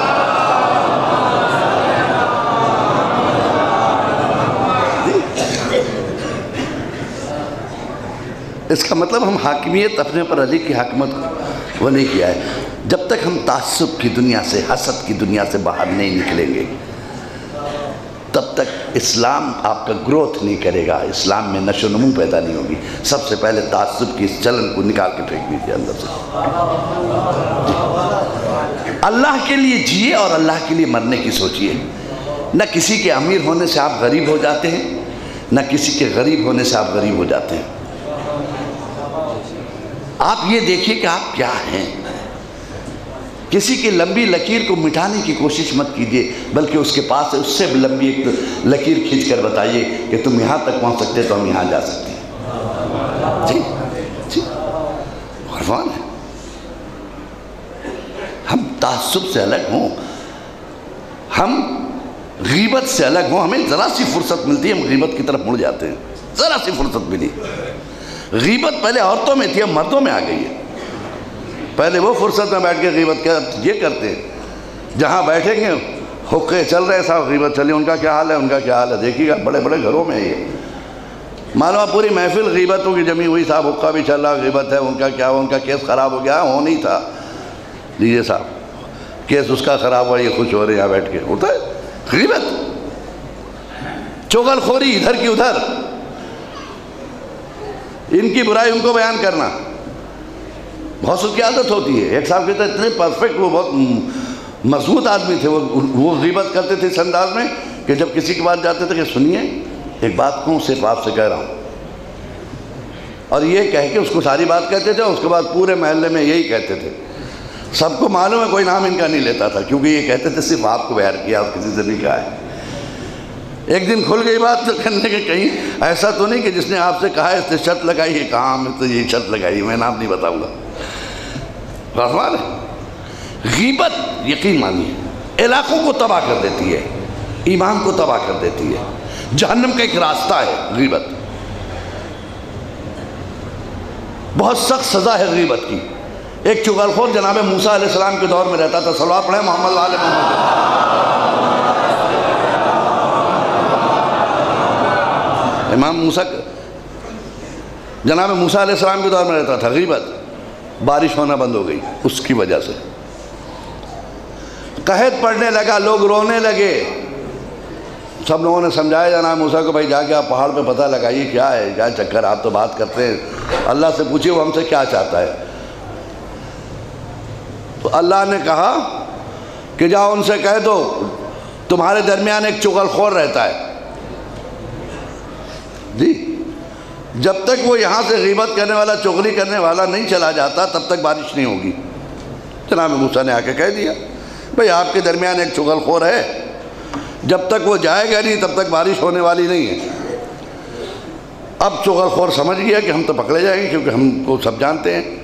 اس کا مطلب ہم حاکمیت اپنے پر علی کی حکمت وہ نہیں کیا ہے. جب تک ہم تعصب کی دنیا سے، حسد کی دنیا سے باہر نہیں نکلیں گے تب تک اسلام آپ کا گروتھ نہیں کرے گا، اسلام میں نشو و نمو پیدا نہیں ہوگی. سب سے پہلے تعصب کی اس چلن کو نکال کے پھینک دیجیے اندر سے. اللہ کے لیے جیے اور اللہ کے لیے مرنے کی سوچیے. نہ کسی کے امیر ہونے سے آپ غریب ہو جاتے ہیں، نہ کسی کے غریب ہونے سے آپ غریب ہو جاتے ہیں. آپ یہ دیکھیے کہ آپ کیا ہیں. کسی کی لمبی لکیر کو مٹانے کی کوشش مت کیجیے، بلکہ اس کے پاس اس سے لمبی ایک لکیر کھینچ کر بتائیے کہ تم یہاں تک پہنچ سکتے تو ہم یہاں جا سکتے ہیں. جی جی عرفان ہے. ہم تعصب سے الگ ہوں، ہم غیبت سے الگ ہوں. ہمیں ذرا سی فرصت ملتی ہے ہم غیبت کی طرف مڑ جاتے ہیں. ذرا سی فرصت بھی نہیں۔ غیبت پہلے عورتوں میں تھی، اب مردوں میں آ گئی ہے۔ پہلے وہ فرصت میں بیٹھ کے غیبت یہ کرتے ہیں، جہاں بیٹھیں گے حقے چل رہے صاحب، غیبت چلی، ان کا کیا حال ہے، ان کا کیا حال ہے، دیکھیے گا بڑے بڑے گھروں میں یہ معلوم پوری محفل غیبتوں کی جمی ہوئی، صاحب حقہ بھی چل رہا، غیبت ہے، ان کا کیا ہوا، ان کا کیس خراب ہو گیا، ہو نہیں تھا، لیجیے صاحب کیس اس کا خراب ہوا، یہ خوش ہو رہے ہیں یہاں بیٹھ کے، ہوتا ہے غیبت، چغل خوری ادھر کی ادھر، ان کی برائی ان کو بیان کرنا، بہت سی کی عادت ہوتی ہے۔ ایک صاحب کہتے ہیں اتنے پرفیکٹ، وہ بہت مضبوط آدمی تھے، وہ غیبت کرتے تھے اس انداز میں کہ جب کسی کے پاس جاتے تھے کہ سنیے ایک بات کہوں، صرف آپ سے کہہ رہا ہوں، اور یہ کہہ کے اس کو ساری بات کہتے تھے، اس کے بعد پورے محلے میں یہی کہتے تھے، سب کو معلوم ہے کوئی نام ان کا نہیں لیتا تھا، کیونکہ یہ کہتے تھے صرف آپ کو بیان کیا اور کسی سے نہیں کہا ہے۔ ایک دن کھل گئی بات تو کرنے کے کہیں ایسا تو نہیں کہ جس نے آپ سے کہا ہے اس نے شرط لگائی ہے، کہاں میں تو یہ شرط لگائی، میں نام نہیں بتاؤں گا۔ رحمان غیبت یقین مانیے علاقوں کو تباہ کر دیتی ہے، ایمان کو تباہ کر دیتی ہے، جہنم کا ایک راستہ ہے غیبت، بہت سخت سزا ہے غیبت کی۔ ایک چغل خور جناب موسیٰ علیہ السلام کے دور میں رہتا تھا، صلوات پڑھیں محمد آل محمد۔ امام موسیٰ جناب موسیٰ علیہ السلام کے دور میں رہتا تھا، غیبت، بارش ہونا بند ہو گئی اس کی وجہ سے، قحط پڑنے لگا، لوگ رونے لگے، سب لوگوں نے سمجھایا جناب موسیٰ کو بھائی جا کے آپ پہاڑ پہ پتہ لگائیے کیا ہے، کیا چکر، آپ تو بات کرتے ہیں، اللہ سے پوچھئے وہ ہم سے کیا چاہتا ہے۔ تو اللہ نے کہا کہ جاؤ ان سے کہہ دو تمہارے درمیان ایک چغل خور رہتا ہے، جی جب تک وہ یہاں سے غیبت کرنے والا، چغلی کرنے والا نہیں چلا جاتا تب تک بارش نہیں ہوگی۔ جناب موسیٰ نے آ کے کہہ دیا بھئی آپ کے درمیان ایک چغل خور ہے، جب تک وہ جائے گا نہیں تب تک بارش ہونے والی نہیں ہے۔ اب چغل خور سمجھ گیا کہ ہم تو پکڑے جائیں گے، کیونکہ ہم کو سب جانتے ہیں،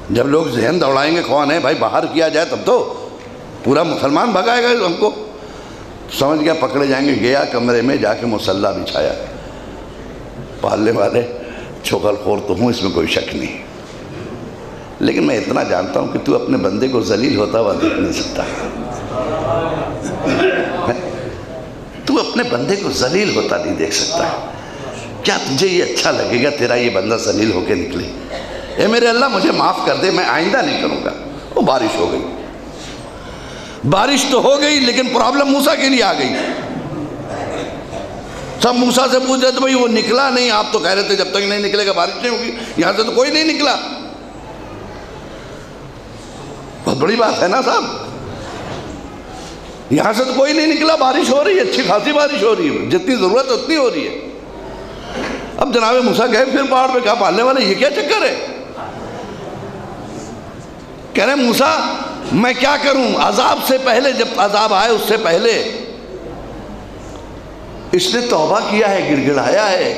جب لوگ ذہن دوڑائیں گے کون ہے بھائی، باہر کیا جائے تب تو پورا مسلمان بھگائے گا ہم کو، سمجھ گیا پکڑے جائیں گے، گیا کمرے میں جا کے مصلی بچھایا، پالنے والے چغل خور تو ہوں اس میں کوئی شک نہیں، لیکن میں اتنا جانتا ہوں کہ تو اپنے بندے کو ذلیل ہوتا ہوا دیکھ نہیں سکتا، تو اپنے بندے کو ذلیل ہوتا نہیں دیکھ سکتا، کیا تجھے یہ اچھا لگے گا تیرا یہ بندہ ذلیل ہو کے نکلے؟ اے میرے اللہ مجھے معاف کر دے، میں آئندہ نہیں کروں گا۔ وہ بارش ہو گئی، بارش تو ہو گئی لیکن پرابلم موسیٰ کے لیے آ گئی۔ سب موسیٰ سے پوچھ رہے تھے بھئی وہ نکلا نہیں، آپ تو کہہ رہے تھے جب تک نہیں نکلے گا بارش نہیں ہوگی، یہاں سے تو کوئی نہیں نکلا، بہت بڑی بات ہے نا صاحب، یہاں سے تو کوئی نہیں نکلا، بارش ہو رہی ہے، اچھی خاصی بارش ہو رہی ہے، جتنی ضرورت ہے اتنی ہو رہی ہے۔ اب جناب موسیٰ گئے پھر پہاڑ پہ، کہا پالنے والے یہ کیا چکر ہے؟ کہہ رہے موسیٰ میں کیا کروں، عذاب سے پہلے، جب عذاب آئے اس سے پہلے اس نے توبہ کیا ہے، گڑ گڑایا ہے،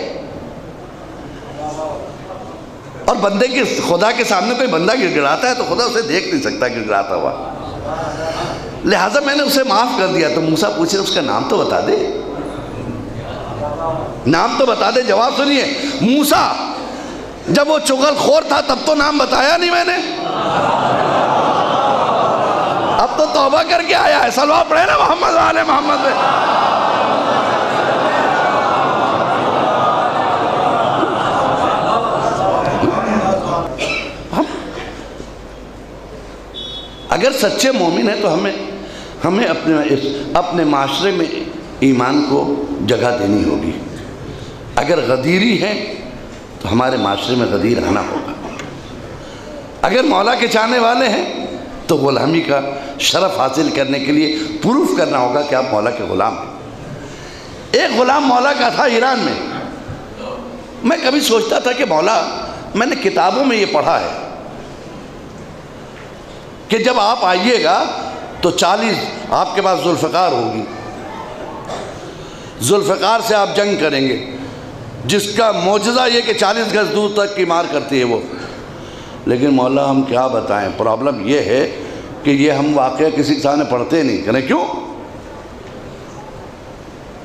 اور بندے کے خدا کے سامنے کوئی بندہ گڑ گڑاتا ہے تو خدا اسے دیکھ نہیں سکتا گڑ گڑاتا ہوا، لہٰذا میں نے اسے معاف کر دیا۔ تو موسیٰ پوچھے اس کا نام تو بتا دے، نام تو بتا دے، جواب سنیے، موسیٰ جب وہ چغل خور تھا تب تو نام بتایا نہیں میں نے، اب تو توبہ کر کے آیا ہے، صلوات پڑھے نا محمد آل محمد پہ۔ اگر سچے مومن ہیں تو ہمیں اپنے معاشرے میں ایمان کو جگہ دینی ہوگی، اگر غدیری ہے تو ہمارے معاشرے میں غدیر آنا ہوگا، اگر مولا کے چاہنے والے ہیں تو غلامی کا شرف حاصل کرنے کے لیے پروف کرنا ہوگا کہ آپ مولا کے غلام ہیں۔ ایک غلام مولا کا تھا ایران میں، میں کبھی سوچتا تھا کہ مولا، میں نے کتابوں میں یہ پڑھا ہے کہ جب آپ آئیے گا تو 40 آپ کے پاس ذوالفقار ہوگی، ذوالفقار سے آپ جنگ کریں گے، جس کا معجزہ یہ کہ 40 گز دور تک کی مار کرتی ہے وہ، لیکن مولا ہم کیا بتائیں، پرابلم یہ ہے کہ یہ ہم واقعہ کسی کے سامنے پڑھتے نہیں، کہنے کیوں؟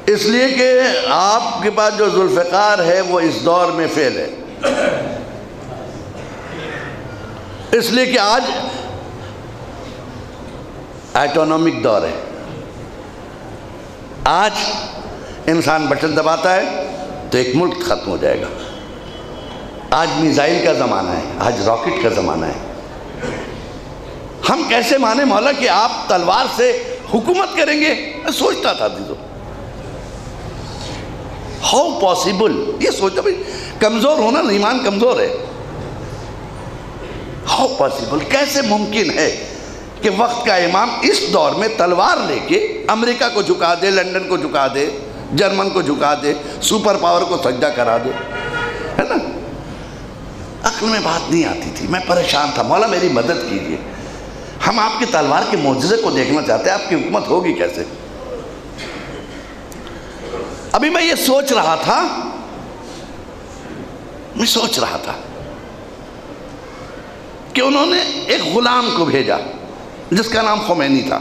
اس لیے کہ آپ کے پاس جو ذوالفقار ہے وہ اس دور میں فیل ہے، اس لیے کہ آج ایٹونومک دور ہے، آج انسان بٹن دباتا ہے تو ایک ملک ختم ہو جائے گا، آج میزائل کا زمانہ ہے، آج راکٹ کا زمانہ ہے۔ ہم کیسے مانے مولا کہ آپ تلوار سے حکومت کریں گے؟ میں سوچتا تھا عزیزو، ہاؤ پاسبل، یہ سوچتا بھائی کمزور ہونا، ایمان کمزور ہے، ہاؤ پاسبل، کیسے ممکن ہے کہ وقت کا امام اس دور میں تلوار لے کے امریکہ کو جھکا دے، لندن کو جھکا دے، جرمن کو جھکا دے، سپر پاور کو سجدہ کرا دے، ہے نا؟ عقل میں بات نہیں آتی تھی، میں پریشان تھا، مولا میری مدد کیجئے، ہم آپ کی تلوار کے معجزے کو دیکھنا چاہتے ہیں، آپ کی حکومت ہوگی کیسے؟ ابھی میں یہ سوچ رہا تھا کہ انہوں نے ایک غلام کو بھیجا جس کا نام خمینی تھا،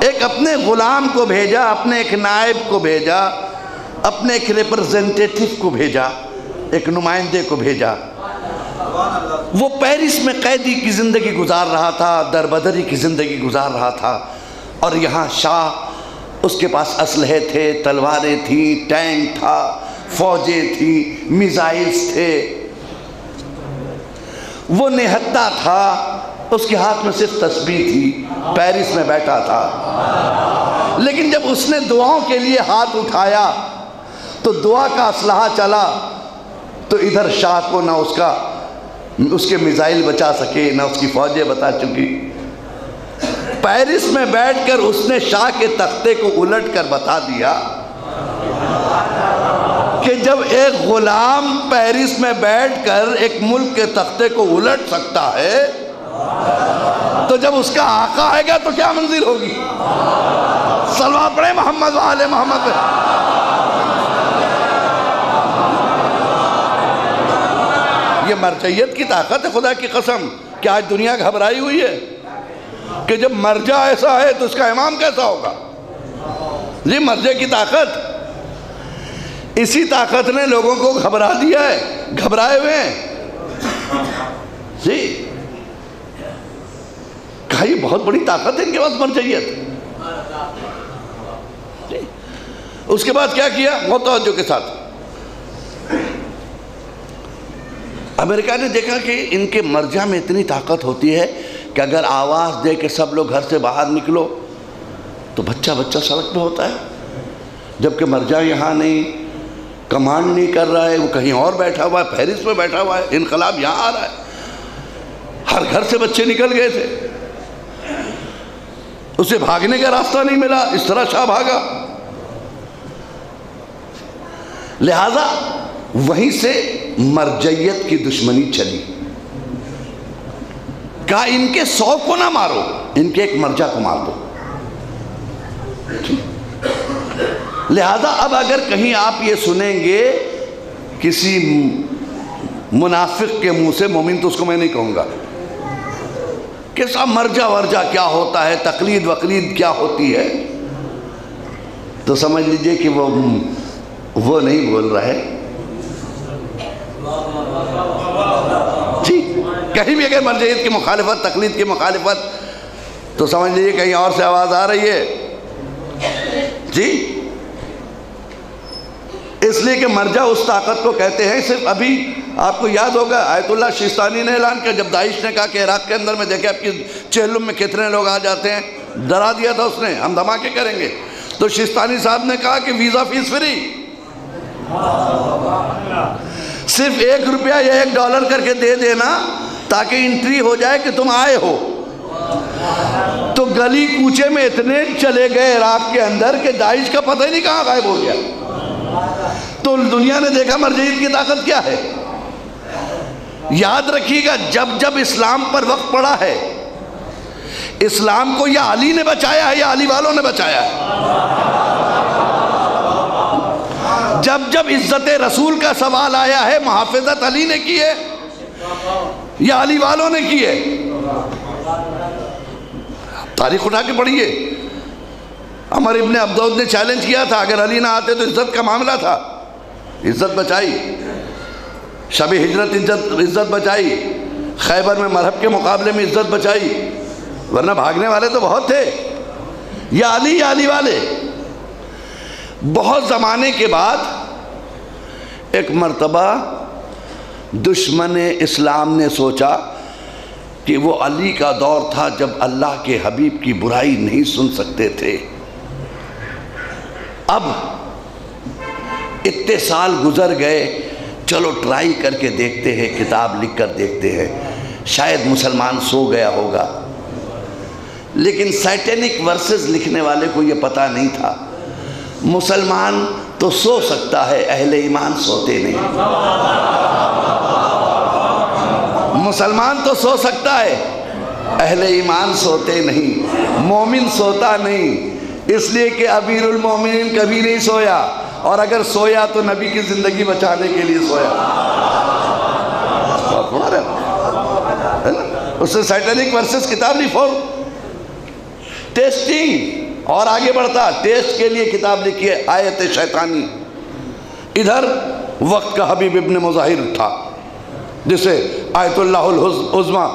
ایک اپنے غلام کو بھیجا، اپنے ایک نائب کو بھیجا، اپنے ایک ریپرزنٹیٹیو کو بھیجا، ایک نمائندے کو بھیجا۔ وہ پیرس میں قیدی کی زندگی گزار رہا تھا، دربدری کی زندگی گزار رہا تھا، اور یہاں شاہ، اس کے پاس اسلحے تھے، تلواریں تھیں، ٹینک تھا، فوجیں تھیں، میزائلز تھے، وہ نہتا تھا، اس کے ہاتھ میں صرف تسبیح تھی، پیرس میں بیٹھا تھا، لیکن جب اس نے دعاؤں کے لیے ہاتھ اٹھایا تو دعا کا اسلحہ چلا تو ادھر شاہ کو نہ اس کے میزائل بچا سکے، نہ اس کی فوجیں بتا چکی۔ پیرس میں بیٹھ کر اس نے شاہ کے تختے کو الٹ کر بتا دیا کہ جب ایک غلام پیرس میں بیٹھ کر ایک ملک کے تختے کو الٹ سکتا ہے تو جب اس کا آقا آئے گا تو کیا منزل ہوگی؟ صلوات پڑھیں محمد و آل محمد۔ یہ مرجعیت کی طاقت ہے، خدا کی قسم، کہ آج دنیا گھبرائی ہوئی ہے کہ جب مرجع ایسا ہے تو اس کا امام کیسا ہوگا؟ یہ مرجع کی طاقت، اسی طاقت نے لوگوں کو گھبرا دیا ہے، گھبرائے ہوئے ہیں جی، کہا یہ بہت بڑی طاقت ہے ان کے پاس مرجعیت جی۔ اس کے بعد کیا کیا؟ بہت توجہ کے ساتھ، امریکہ نے دیکھا کہ ان کے مرجع میں اتنی طاقت ہوتی ہے کہ اگر آواز دے کہ سب لوگ گھر سے باہر نکلو تو بچہ بچہ سڑک پہ ہوتا ہے، جبکہ مرجع یہاں نہیں، کمانڈ نہیں کر رہا ہے، وہ کہیں اور بیٹھا ہوا ہے، پیرس میں بیٹھا ہوا ہے، انقلاب یہاں آ رہا ہے، ہر گھر سے بچے نکل گئے تھے، اسے بھاگنے کا راستہ نہیں ملا، اس طرح شاہ بھاگا۔ لہذا وہیں سے مرجعیت کی دشمنی چلی، کہا ان کے 100 کو نہ مارو، ان کے ایک مرجع کو مار دو۔ لہذا اب اگر کہیں آپ یہ سنیں گے کسی منافق کے منہ سے، مومن تو اس کو میں نہیں کہوں گا، کہ صاحب مرجع ورجع کیا ہوتا ہے، تقلید وقلید کیا ہوتی ہے، تو سمجھ لیجئے کہ وہ نہیں بول رہا ہے جی۔ کہیں بھی اگر مرجعیت کی مخالفت، تقلید کی مخالفت، تو سمجھ لیجئے کہیں اور سے آواز آ رہی ہے جی۔ اس لیے کہ مرجع اس طاقت کو کہتے ہیں، صرف ابھی آپ کو یاد ہوگا آیت اللہ شیستانی نے اعلان کیا، جب داعش نے کہا کہ عراق کے اندر میں دیکھیں آپ کی چہلم میں کتنے لوگ آ جاتے ہیں، ڈرا دیا تھا اس نے، ہم دھماکے کریں گے، تو شیستانی صاحب نے کہا کہ ویزا فیس فری، صرف $1 یا $1 کر کے دے دینا تاکہ انٹری ہو جائے کہ تم آئے ہو۔ تو گلی کوچے میں اتنے چلے گئے عراق کے اندر کہ داعش کا پتہ ہی نہیں کہاں غائب ہو گیا۔ تو دنیا نے دیکھا مرجعیت کی طاقت کیا ہے۔ یاد رکھیے گا، جب جب اسلام پر وقت پڑا ہے، اسلام کو یا علی نے بچایا ہے یا علی والوں نے بچایا ہے۔ جب جب عزت رسول کا سوال آیا ہے، محافظت علی نے کی ہے یا علی والوں نے کی ہے؟ تاریخ اٹھا کے پڑھیے. عمر ابن عبدود نے چیلنج کیا تھا اگر علی نہ آتے تو عزت کا معاملہ تھا، عزت بچائی. شب ہجرت عزت بچائی. خیبر میں مرہب کے مقابلے میں عزت بچائی، ورنہ بھاگنے والے تو بہت تھے. یا علی والے. بہت زمانے کے بعد ایک مرتبہ دشمن اسلام نے سوچا کہ وہ علی کا دور تھا جب اللہ کے حبیب کی برائی نہیں سن سکتے تھے. اب اتنے سال گزر گئے، چلو ٹرائی کر کے دیکھتے ہیں، کتاب لکھ کر دیکھتے ہیں، شاید مسلمان سو گیا ہوگا. لیکن سیٹینک ورسز لکھنے والے کو یہ پتہ نہیں تھا مسلمان تو سو سکتا ہے، اہل ایمان سوتے نہیں. مسلمان تو سو سکتا ہے، اہل ایمان سوتے نہیں. مومن سوتا نہیں، اس لیے کہ امیر المومنین کبھی نہیں سویا، اور اگر سویا تو نبی کی زندگی بچانے کے لیے سویا. اس سے سیٹینک ورسز کتاب لی فور ٹیسٹنگ، اور آگے بڑھتا ٹیسٹ کے لیے کتاب لکھی ہے آیت شیطانی. ادھر وقت کا حبیب ابن مظاہر تھا جسے آیت اللہ العظمیٰ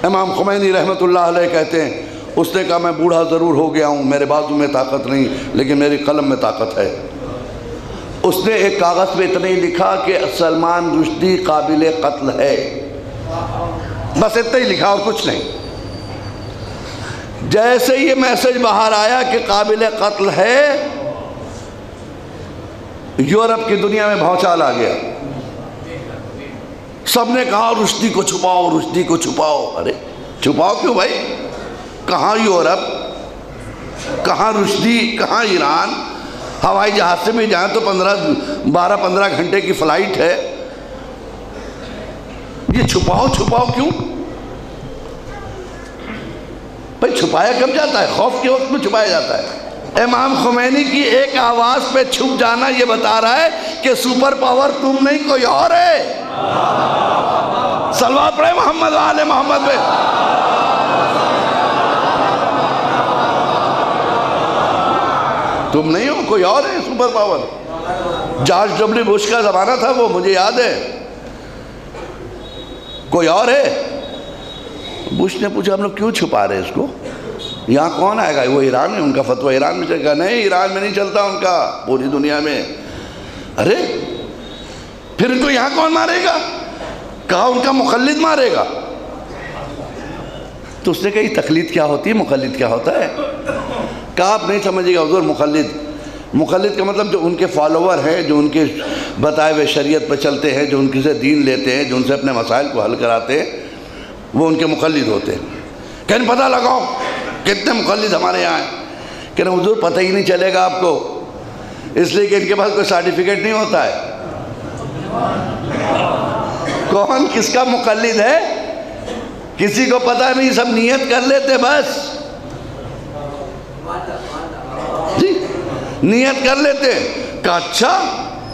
امام خمینی رحمت اللہ علیہ کہتے ہیں. اس نے کہا میں بوڑھا ضرور ہو گیا ہوں، میرے بازو میں طاقت نہیں، لیکن میری قلم میں طاقت ہے. اس نے ایک کاغذ پہ اتنا ہی لکھا کہ سلمان رشدی قابل قتل ہے، بس اتنا ہی لکھا اور کچھ نہیں. جیسے یہ میسج باہر آیا کہ قابل قتل ہے، یورپ کی دنیا میں بھونچال آ گیا. سب نے کہا رشدی کو چھپاؤ، رشدی کو چھپاؤ. ارے چھپاؤ کیوں بھائی؟ کہاں یورپ، کہاں رشدی، کہاں ایران؟ ہوائی جہاز سے بھی جائیں تو 12-15 گھنٹے کی فلائٹ ہے. یہ چھپاؤ کیوں بھائی؟ چھپایا کب جاتا ہے؟ خوف کے وقت میں چھپایا جاتا ہے. امام خمینی کی ایک آواز پہ چھپ جانا یہ بتا رہا ہے کہ سپر پاور تم نہیں کوئی اور ہے. صلوات پڑھے محمد و آل محمد پہ. تم نہیں ہو، کوئی اور ہے super power. George W Bush کا زمانہ تھا وہ، مجھے یاد ہے. کوئی اور ہے. بش نے پوچھا ہم لوگ کیوں چھپا رہے اس کو؟ یہاں کون آئے گا؟ وہ ایران میں، ان کا فتویٰ ایران میں چلے گا. نہیں، ایران میں نہیں چلتا ان کا، پوری دنیا میں. ارے پھر ان کو یہاں کون مارے گا؟ کہا ان کا مقلد مارے گا. تو اس نے کہا یہ تقلید کیا ہوتی ہے، مقلد کیا ہوتا ہے؟ کہا آپ نہیں سمجھے گا حضور. مقلد کا مطلب جو ان کے فالوور ہیں، جو ان کے بتائے ہوئے شریعت پہ چلتے ہیں، جو ان سے دین لیتے ہیں، جو ان سے اپنے مسائل کو حل کراتے ہیں، وہ ان کے مقلد ہوتے ہیں. کہیں پتہ لگاؤ کتنے مقلد ہمارے یہاں ہیں. کہنا حضور پتہ ہی نہیں چلے گا آپ کو، اس لیے کہ ان کے پاس کوئی سرٹیفکیٹ نہیں ہوتا ہے. کون کس کا مقلد ہے کسی کو پتہ نہیں، سب نیت کر لیتے بس. جی نیت کر لیتے. کہا اچھا،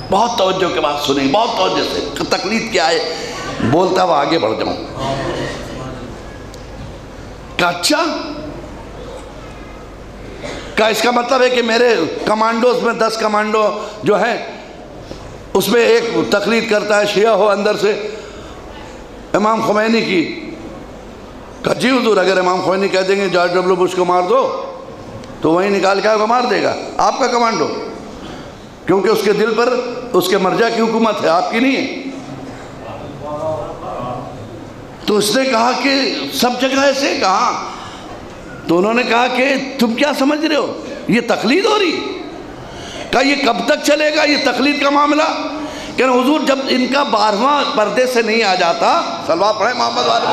بہت توجہ کے بات سنیں، بہت توجہ سے. تقلید کیا ہے بولتا ہوا آگے بڑھ جاؤں. کہا اچھا، کہا اس کا مطلب ہے کہ میرے کمانڈوز میں 10 کمانڈو جو ہیں اس میں ایک تقلید کرتا ہے، شیعہ ہو اندر سے امام خمینی کی. کہا جی حضور، اگر امام خمینی کہہ دیں گے جارج ڈبلیو بش کو مار دو تو وہیں نکال کے کو مار دے گا آپ کا کمانڈو، کیونکہ اس کے دل پر اس کے مرجع کی حکومت ہے، آپ کی نہیں ہے. تو اس نے کہا کہ سب جگہ ایسے. کہا تو انہوں نے کہا کہ تم کیا سمجھ رہے ہو، یہ تقلید ہو رہی. کہا یہ کب تک چلے گا یہ تقلید کا معاملہ؟ کہ حضور جب ان کا 12واں پردے سے نہیں آ جاتا، صلوات پڑھیں محمد والے،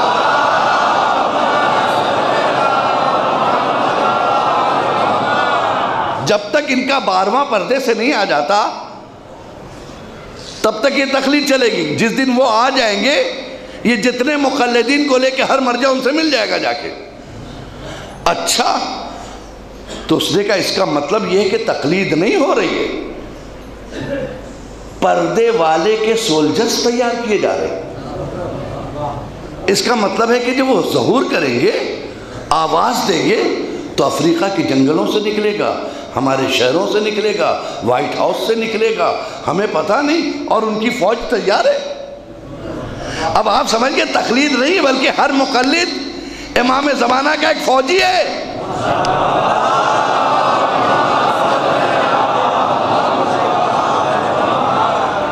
جب تک ان کا 12واں پردے سے نہیں آ جاتا تب تک یہ تقلید چلے گی. جس دن وہ آ جائیں گے یہ جتنے مقلدین کو لے کے ہر مرجع ان سے مل جائے گا جا کے. اچھا، تو اس نے کہا اس کا مطلب یہ ہے کہ تقلید نہیں ہو رہی ہے، پردے والے کے سولجرز تیار کیے جا رہے ہیں. اس کا مطلب ہے کہ جب وہ ظہور کریں گے، آواز دیں گے تو افریقہ کے جنگلوں سے نکلے گا، ہمارے شہروں سے نکلے گا، وائٹ ہاؤس سے نکلے گا، ہمیں پتہ نہیں، اور ان کی فوج تیار ہے۔ اب آپ سمجھ گئے تقلید نہیں بلکہ ہر مقلد امام زمانہ کا ایک فوجی ہے۔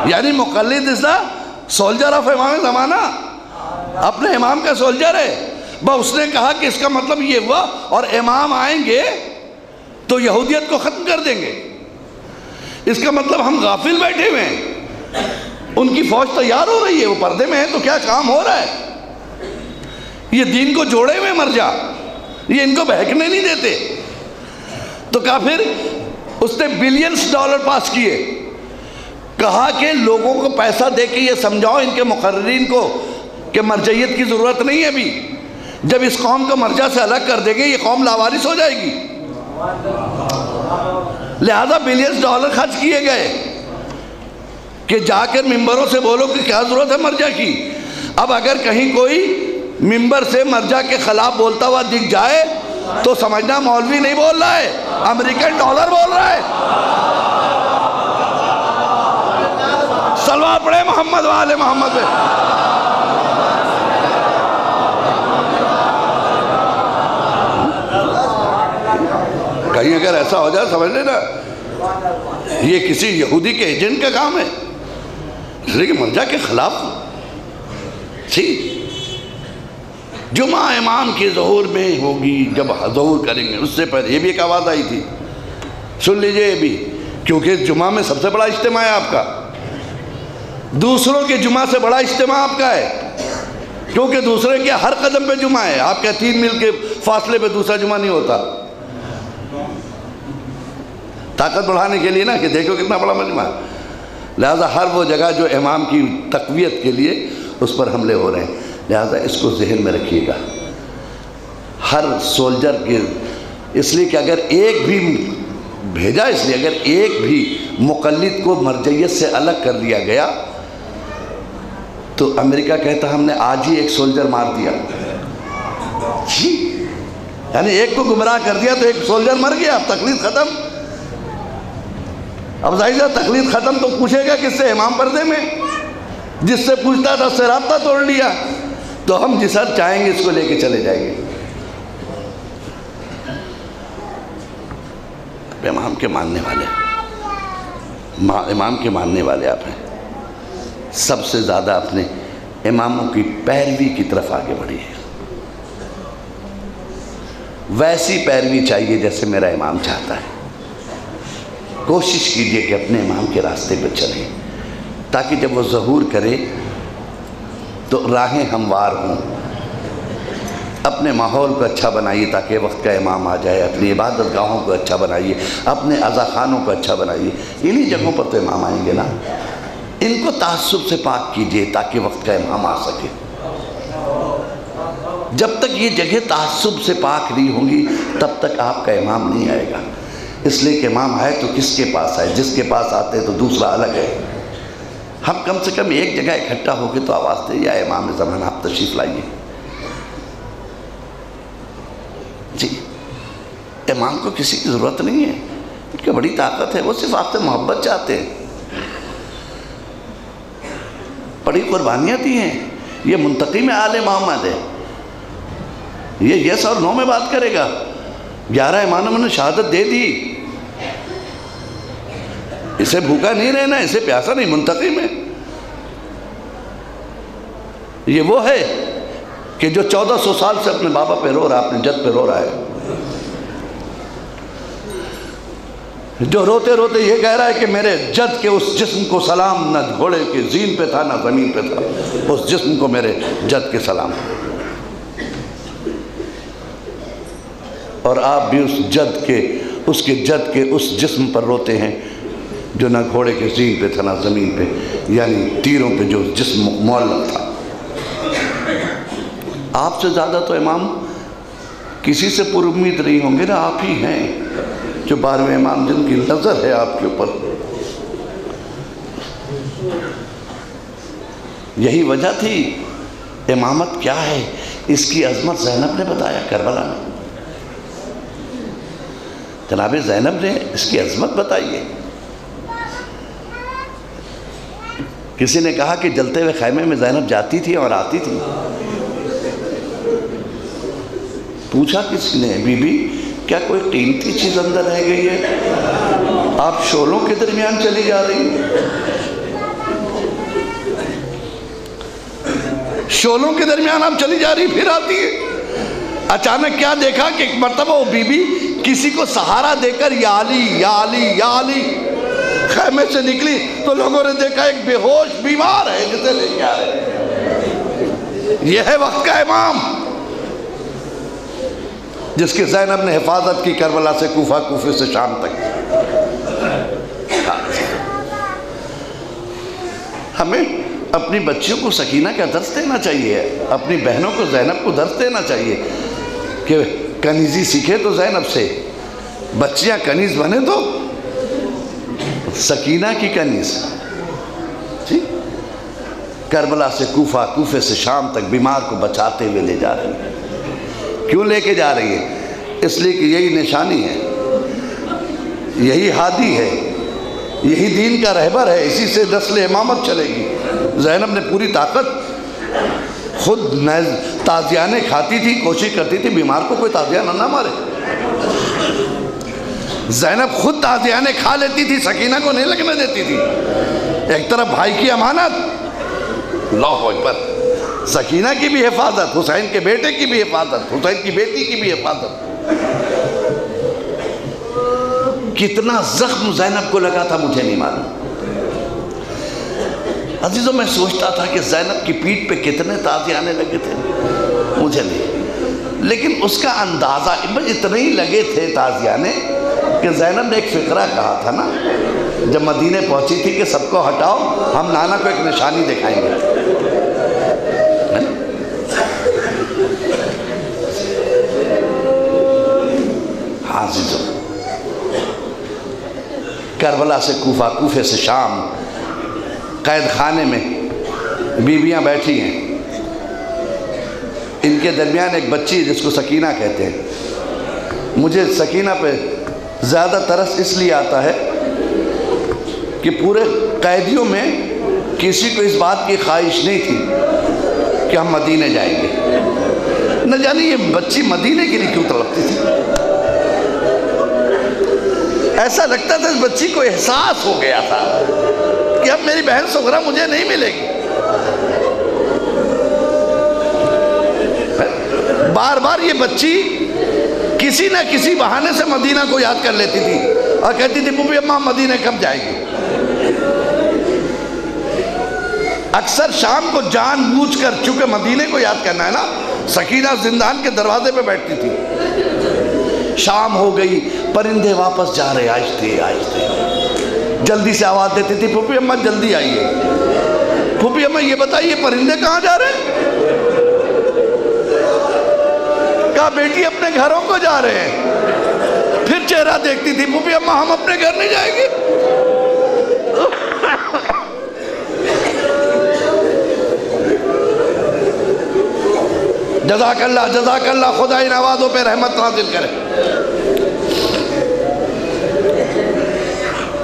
یعنی مقلد از دا سولجر آف امام زمانہ، اپنے امام کا سولجر ہے۔ اس نے کہا کہ اس کا مطلب یہ ہوا اور امام آئیں گے تو یہودیت کو ختم کر دیں گے، اس کا مطلب ہم غافل بیٹھے ہوئے ہیں، ان کی فوج تیار ہو رہی ہے، وہ پردے میں ہے تو کیا کام ہو رہا ہے؟ یہ دین کو جوڑے ہوئے مر جا، یہ ان کو بہکنے نہیں دیتے۔ تو کہا پھر اس نے بلینز ڈالر پاس کیے، کہا کہ لوگوں کو پیسہ دے کے یہ سمجھاؤ ان کے مقررین کو کہ مرجعیت کی ضرورت نہیں ہے ابھی، جب اس قوم کو مرجع سے الگ کر دے گے یہ قوم لاوارث ہو جائے گی، لہذا بلینز ڈالر خرچ کیے گئے کہ جا کر ممبروں سے بولو کہ کیا ضرورت ہے مرجع کی۔ اب اگر کہیں کوئی ممبر سے مرجع کے خلاف بولتا ہوا دکھ جائے تو سمجھنا مولوی نہیں بول رہا ہے، امریکن ڈالر بول رہا ہے۔ صلوات پڑھے محمد وآل محمد پہ۔ کہیں اگر ایسا ہو جائے سمجھ لینا یہ کسی یہودی کے ایجنٹ کا کام ہے، اس لیے کہ مرجع کے خلاف تھی۔ جمعہ امام کی ظہور میں ہوگی، جب ظہور کریں گے اس سے پہلے یہ بھی ایک آواز آئی تھی، سن لیجئے یہ بھی، کیونکہ جمعہ میں سب سے بڑا اجتماع ہے آپ کا، دوسروں کے جمعہ سے بڑا اجتماع آپ کا ہے، کیونکہ دوسرے کے ہر قدم پہ جمعہ ہے، آپ کے 3 میل کے فاصلے پہ دوسرا جمعہ نہیں ہوتا۔ طاقت بڑھانے کے لیے نا کہ دیکھو کتنا بڑا مجمع ہے، لہذا ہر وہ جگہ جو امام کی تقویت کے لیے اس پر حملے ہو رہے ہیں، لہذا اس کو ذہن میں رکھیے گا۔ ہر سولجر کے اس لیے کہ اگر ایک بھی بھیجا، اس لیے اگر ایک بھی مقلد کو مرجعیت سے الگ کر دیا گیا تو امریکہ کہتا ہم نے آج ہی ایک سولجر مار دیا، یعنی ایک کو گمراہ کر دیا تو ایک سولجر مر گیا، اب تقلید ختم۔ اب ظاہر ہے تقلید ختم تو پوچھے گا کس سے؟ امام پردے میں، جس سے پوچھتا تھا اس سے رابطہ توڑ لیا، تو ہم جس حد چاہیں گے اس کو لے کے چلے جائیں گے۔ امام کے ماننے والے، امام کے ماننے والے آپ ہیں، سب سے زیادہ اپنے اماموں کی پیروی کی طرف آگے بڑھی ہے۔ ویسی پیروی چاہیے جیسے میرا امام چاہتا ہے، کوشش کیجئے کہ اپنے امام کے راستے پہ چلیں، تاکہ جب وہ ظہور کرے تو راہیں ہموار ہوں۔ اپنے ماحول کو اچھا بنائیے تاکہ وقت کا امام آ جائے، اپنی عبادت گاہوں کو اچھا بنائیے، اپنے عزا خانوں کو اچھا بنائیے، انہی جگہوں پر تو امام آئیں گے نا۔ ان کو تعصب سے پاک کیجئے تاکہ وقت کا امام آ سکے۔ جب تک یہ جگہ تعصب سے پاک نہیں ہوں گی تب تک آپ کا امام نہیں آئے گا، اس لیے کہ امام آئے تو کس کے پاس آئے؟ جس کے پاس آتے تو دوسرا الگ ہے۔ ہم کم سے کم ایک جگہ اکٹھا ہو کے تو آواز دے، یا امام زمانہ آپ تشریف لائیے۔ جی امام کو کسی کی ضرورت نہیں ہے، ان کی بڑی طاقت ہے، وہ صرف آپ سے محبت چاہتے ہیں، بڑی قربانیاں دی ہیں۔ یہ منتقم آل محمد ہے، یہ یس اور نو میں بات کرے گا۔ 11 اماموں نے شہادت دے دی، اسے بھوکا نہیں رہنا، اسے پیاسا نہیں، منتقم ہے۔ یہ وہ ہے کہ جو 1400 سال سے اپنے بابا پہ رو رہا، اپنے جد پہ رو رہا ہے، جو روتے روتے یہ کہہ رہا ہے کہ میرے جد کے اس جسم کو سلام، نہ گھوڑے کے زین پہ تھا نہ زمین پہ تھا، اس جسم کو میرے جد کے سلام۔ اور آپ بھی اس جد کے اس جسم پر روتے ہیں جو نہ گھوڑے کے زین پہ تھا نہ زمین پہ، یعنی تیروں پہ جو جسم معلق تھا۔ آپ سے زیادہ تو امام کسی سے پر امید نہیں ہوں گے نا، آپ ہی ہیں جو 12ویں امام جن کی نظر ہے آپ کے اوپر۔ یہی وجہ تھی امامت کیا ہے، اس کی عظمت زینب نے بتایا کربلا میں۔ جناب زینب نے اس کی عظمت بتائی ہے۔ کسی نے کہا کہ جلتے ہوئے خیمے میں زینب جاتی تھی اور آتی تھی۔ پوچھا کسی نے، بی بی کیا کوئی قیمتی چیز اندر رہ گئی ہے؟ آپ شعلوں کے درمیان چلی جا رہی ہیں، شعلوں کے درمیان آپ چلی جا رہی پھر آتی ہے۔ اچانک کیا دیکھا کہ ایک مرتبہ وہ بی بی کسی کو سہارا دے کر یا علی یا علی یا علی خیمے سے نکلی تو لوگوں نے دیکھا ایک بے ہوش بیمار ہے جسے لے کے آ رہے ہیں۔ یہ ہے وقت کا امام جس کی زینب نے حفاظت کی کربلا سے کوفہ، کوفے سے شام تک۔ ہمیں اپنی بچیوں کو سکینہ کا درس دینا چاہیے، اپنی بہنوں کو زینب کو درس دینا چاہیے کہ کنیزی سیکھے تو زینب سے، بچیاں کنیز بنے تو سکینہ کی کنیز۔ کربلا سے کوفہ، کوفے سے شام تک بیمار کو بچاتے ہوئے لے جا رہی ہیں۔ کیوں لے کے جا رہی ہے؟ اس لیے کہ یہی نشانی ہے، یہی ہادی ہے، یہی دین کا رہبر ہے، اسی سے نسل امامت چلے گی۔ زینب نے پوری طاقت خود تازیانے کھاتی تھی، کوشش کرتی تھی بیمار کو کوئی تازیانہ نہ مارے۔ زینب خود تازیانے کھا لیتی تھی، سکینہ کو نہیں لگنے دیتی تھی۔ ایک طرف بھائی کی امانت، اللہ اکبر، سکینہ کی بھی حفاظت، حسین کے بیٹے کی بھی حفاظت، حسین کی بیٹی کی بھی حفاظت۔ کتنا زخم زینب کو لگا تھا مجھے نہیں معلوم۔ عزیزوں میں سوچتا تھا کہ زینب کی پیٹھ پہ کتنے تازیانے لگے تھے، مجھے نہیں، لیکن اس کا اندازہ اتنے ہی لگے تھے تازیانے کہ زینب نے ایک فقرہ کہا تھا نا جب مدینے پہنچی تھی کہ سب کو ہٹاؤ، ہم نانا کو ایک نشانی دکھائیں گے۔ ہاں عزیزوں، کربلا سے کوفہ، کوفے سے شام، قید خانے میں بیویاں بیٹھی ہیں، ان کے درمیان ایک بچی جس کو سکینہ کہتے ہیں۔ مجھے سکینہ پہ زیادہ ترس اس لیے آتا ہے کہ پورے قیدیوں میں کسی کو اس بات کی خواہش نہیں تھی کہ ہم مدینے جائیں گے، نہ جانے یہ بچی مدینے کے لیے کیوں تڑپتی تھی۔ ایسا لگتا تھا اس بچی کو احساس ہو گیا تھا کہ اب میری بہن صغرا مجھے نہیں ملے گی۔ بار بار یہ بچی کسی نہ کسی بہانے سے مدینہ کو یاد کر لیتی تھی اور کہتی تھی پھوپھی اماں مدینہ کب جائیں گے۔ اکثر شام کو جان بوجھ کر، چونکہ مدینے کو یاد کرنا ہے نا، سکینہ زندان کے دروازے پہ بیٹھتی تھی۔ شام ہو گئی، پرندے واپس جا رہے، آہستہ آہستہ، جلدی سے آواز دیتی تھی پھوپھی اماں جلدی آئیے، پھوپھی اماں یہ بتائیے پرندے کہاں جا رہے ہیں؟ کہا بیٹی اپنے گھروں کو جا رہے ہیں۔ پھر چہرہ دیکھتی تھی پھوپھی اماں ہم اپنے گھر نہیں جائیں گے۔ جزاک اللہ، جزاک اللہ، خدا ان آوازوں پہ رحمت نازل کرے۔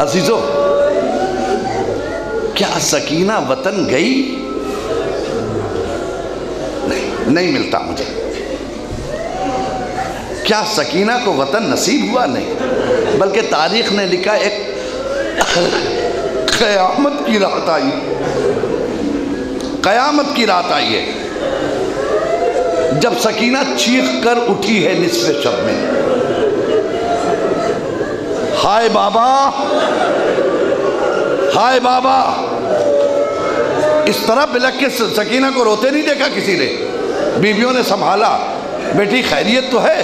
عزیزو، کیا سکینہ وطن گئی؟ نہیں ملتا مجھے۔ کیا سکینہ کو وطن نصیب ہوا؟ نہیں، بلکہ تاریخ نے لکھا ایک قیامت کی رات آئی، قیامت کی رات آئی ہے جب سکینہ چیخ کر اٹھی ہے نصف شب میں، ہائے بابا، ہائے بابا۔ اس طرح بلک کے سکینہ کو روتے نہیں دیکھا کسی نے۔ بیویوں نے سنبھالا، بیٹی خیریت تو ہے؟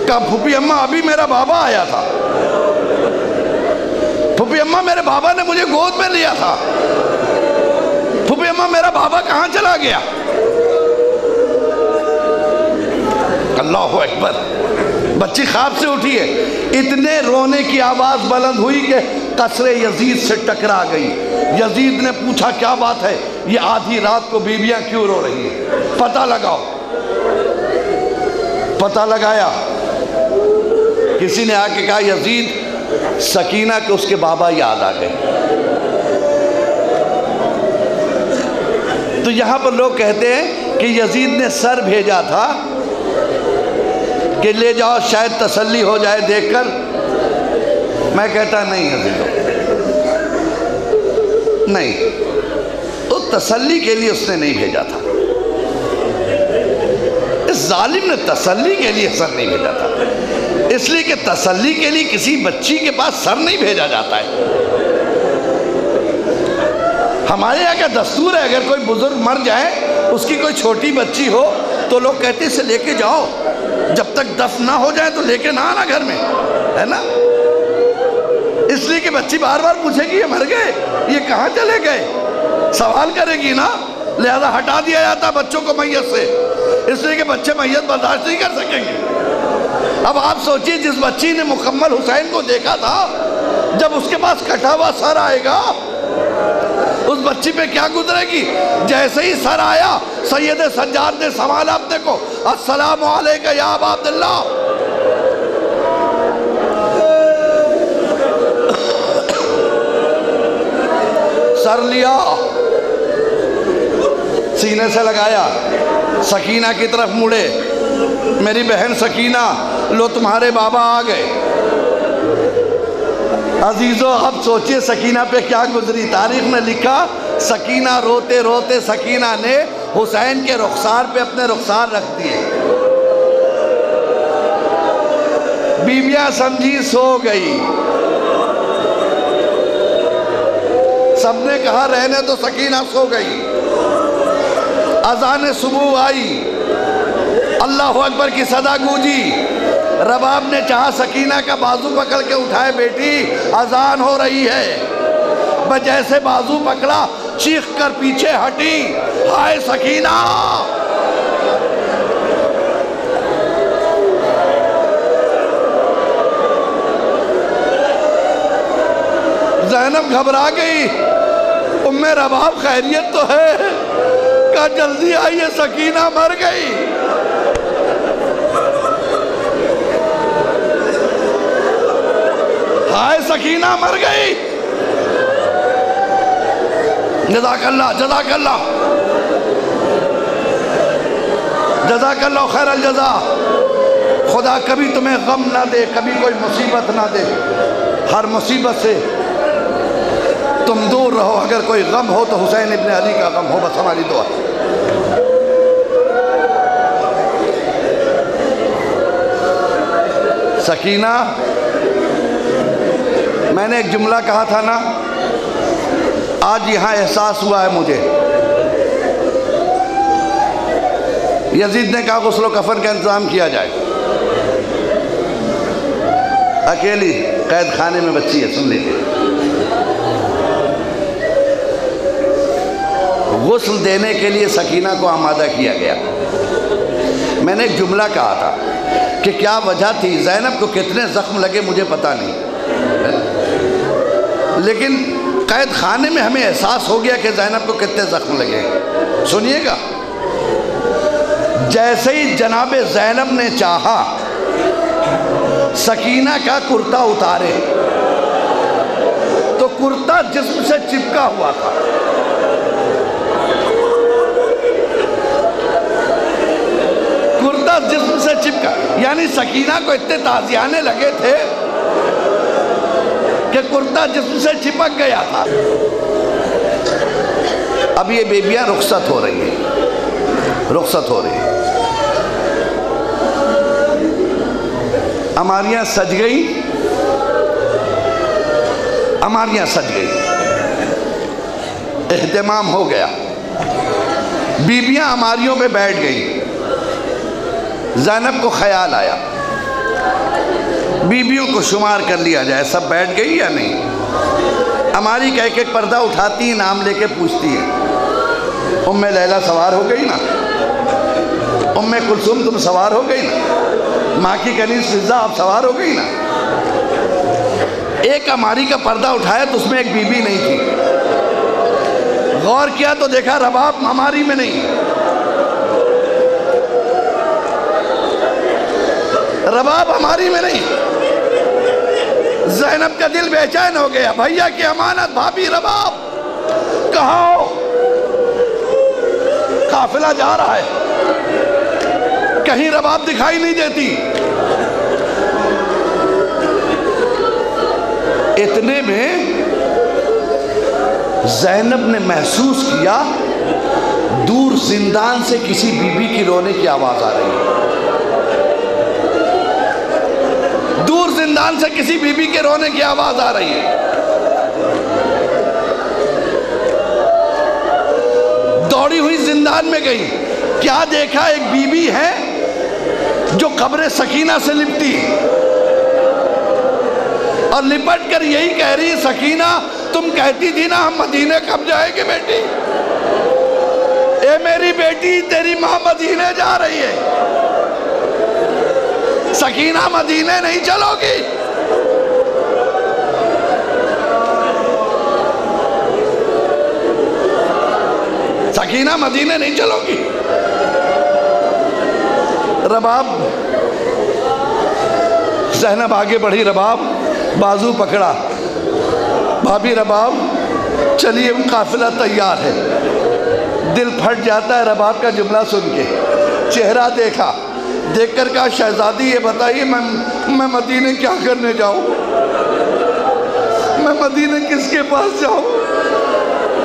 کہا پھوپھی اماں ابھی میرا بابا آیا تھا، پھوپھی اماں میرے بابا نے مجھے گود میں لیا تھا، پھوپھی اماں میرا بابا کہاں چلا گیا؟ اللہ اکبر، بچی خواب سے اٹھی ہے، اتنے رونے کی آواز بلند ہوئی کہ قصر یزید سے ٹکرا گئی۔ یزید نے پوچھا کیا بات ہے، یہ آدھی رات کو بیویاں کیوں رو رہی ہیں؟ پتہ لگاؤ۔ پتہ لگایا، کسی نے آ کے کہا یزید سکینہ کے اس کے بابا یاد آ گئے. تو یہاں پر لوگ کہتے ہیں کہ یزید نے سر بھیجا تھا کہ لے جاؤ شاید تسلی ہو جائے دیکھ کر. میں کہتا نہیں یزید نہیں، تو تسلی کے لیے اس نے نہیں بھیجا تھا. اس ظالم نے تسلی کے لیے سر نہیں بھیجا تھا، اس لیے کہ تسلی کے لیے کسی بچی کے پاس سر نہیں بھیجا جاتا ہے. ہمارے یہاں کا دستور ہے اگر کوئی بزرگ مر جائے، اس کی کوئی چھوٹی بچی ہو تو لوگ کہتے ہیں اسے لے کے جاؤ، جب تک دفن نہ ہو جائے تو لے کے نہ آنا گھر میں، ہے نا؟ اس لیے کہ بچی بار بار پوچھے گی یہ مر گئے، یہ کہاں چلے گئے، سوال کرے گی نا. لہذا ہٹا دیا جاتا بچوں کو میت سے، اس لیے کہ بچے میت برداشت نہیں کر سکیں گے. اب آپ سوچئے جس بچی نے مکمل حسین کو دیکھا تھا، جب اس کے پاس کٹا ہوا سر آئے گا اس بچی پہ کیا گزرے گی؟ جیسے ہی سر آیا سید سجاد نے سنبھالا اپنے کو، السلام علیکہ یا ابا عبداللہ. سر لیا، سینے سے لگایا، سکینہ کی طرف مڑے، میری بہن سکینہ لو تمہارے بابا آ گئے. عزیزو اب سوچئے سکینہ پہ کیا گزری. تاریخ میں لکھا سکینہ روتے روتے سکینہ نے حسین کے رخسار پہ اپنے رخسار رکھ دیے. بیویاں سمجھی سو گئی، سب نے کہا رہنے تو سکینہ سو گئی. اذان صبح آئی، اللہ اکبر کی صدا گونجی. رباب نے چاہا سکینہ کا بازو پکڑ کے اٹھائے، بیٹی اذان ہو رہی ہے. جیسے بازو پکڑا چیخ کر پیچھے ہٹی، ہائے سکینہ. زینب گھبرا گئی، ام رباب خیریت تو ہے؟ کہا جلدی آئیے سکینہ مر گئی. ہائے سکینہ مر گئی. جزاک اللہ جزاک اللہ جزاک اللہ خیر الجزا. خدا کبھی تمہیں غم نہ دے، کبھی کوئی مصیبت نہ دے. ہر مصیبت سے تم دور رہو. اگر کوئی غم ہو تو حسین ابن علی کا غم ہو، بس ہماری دعا. سکینہ، میں نے ایک جملہ کہا تھا نا، آج یہاں احساس ہوا ہے مجھے. یزید نے کہا غسل و کفن کا انتظام کیا جائے. اکیلی قید خانے میں بچی ہے، سن لیجیے. غسل دینے کے لیے سکینہ کو آمادہ کیا گیا. میں نے ایک جملہ کہا تھا کہ کیا وجہ تھی. زینب کو کتنے زخم لگے مجھے پتا نہیں، لیکن قید خانے میں ہمیں احساس ہو گیا کہ زینب کو کتنے زخم لگے. سنیے گا، جیسے ہی جناب زینب نے چاہا سکینہ کا کرتا اتارے تو کرتا جسم سے چپکا ہوا تھا. کرتا جسم سے چپکا، یعنی سکینہ کو اتنے تازیانے لگے تھے کہ کرتا جسم سے چپک گیا تھا. اب یہ بیبیاں رخصت ہو رہی ہیں، رخصت ہو رہی ہیں. اماریاں سج گئی، اماریاں سج گئی، اہتمام ہو گیا. بیبیاں اماریوں پہ بیٹھ گئی. زینب کو خیال آیا بیبیوں کو شمار کر لیا جائے، سب بیٹھ گئی یا نہیں. اماری کا ایک ایک پردہ اٹھاتی ہے، نام لے کے پوچھتی ہے. ام لیلہ سوار ہو گئی نا، ام کلثوم تم سوار ہو گئی نا، ماں کی کنیز فضہ آپ سوار ہو گئی نا. ایک اماری کا پردہ اٹھایا تو اس میں ایک بی بی نہیں تھی. غور کیا تو دیکھا رباب اماری میں نہیں، رباب ہماری میں نہیں. زینب کا دل بے چین ہو گیا، بھیا کی امانت، بھابھی رباب کہاں ہو؟ قافلہ جا رہا ہے، کہیں رباب دکھائی نہیں دیتی۔ اتنے میں زینب نے محسوس کیا دور زندان سے کسی بی بی کی رونے کی آواز آ رہی ہے، دور زندان سے کسی بی بی کے رونے کی آواز آ رہی ہے۔ دوڑی ہوئی زندان میں گئی، کیا دیکھا؟ ایک بی بی ہے جو قبر سکینہ سے لپٹی اور لپٹ کر یہی کہہ رہی، سکینہ تم کہتی تھی نا ہم مدینے کب جائیں گے بیٹی؟ اے میری بیٹی، تیری ماں مدینے جا رہی ہے، سکینہ مدینے نہیں چلو گی؟ سکینہ مدینے نہیں چلو گی؟ رباب، زینب آگے بڑھی، رباب بازو پکڑا، بھابھی رباب چلیے قافلہ تیار ہے۔ دل پھٹ جاتا ہے رباب کا جملہ سن کے، چہرہ دیکھا، دیکھ کر کہا شہزادی یہ بتائیے میں مدینے کیا کرنے جاؤں؟ میں مدینے کس کے پاس جاؤں؟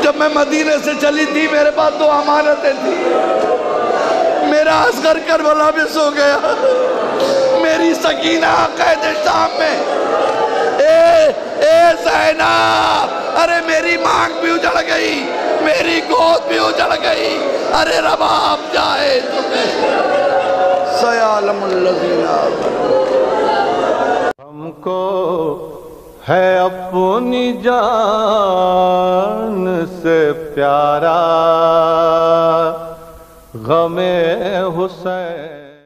جب میں مدینے سے چلی تھی میرے پاس 2 امانتیں تھی، میرا اصغر کربلا میں سو گیا، میری سکینہ قید شام میں، اے زینب، ارے میری مانگ بھی اجڑ گئی، میری گود بھی اجڑ گئی، ارے رباب جائے تمہیں سیعلم الذین آمنوا۔ ہم کو ہے اپنی جان سے پیارا غم حسین۔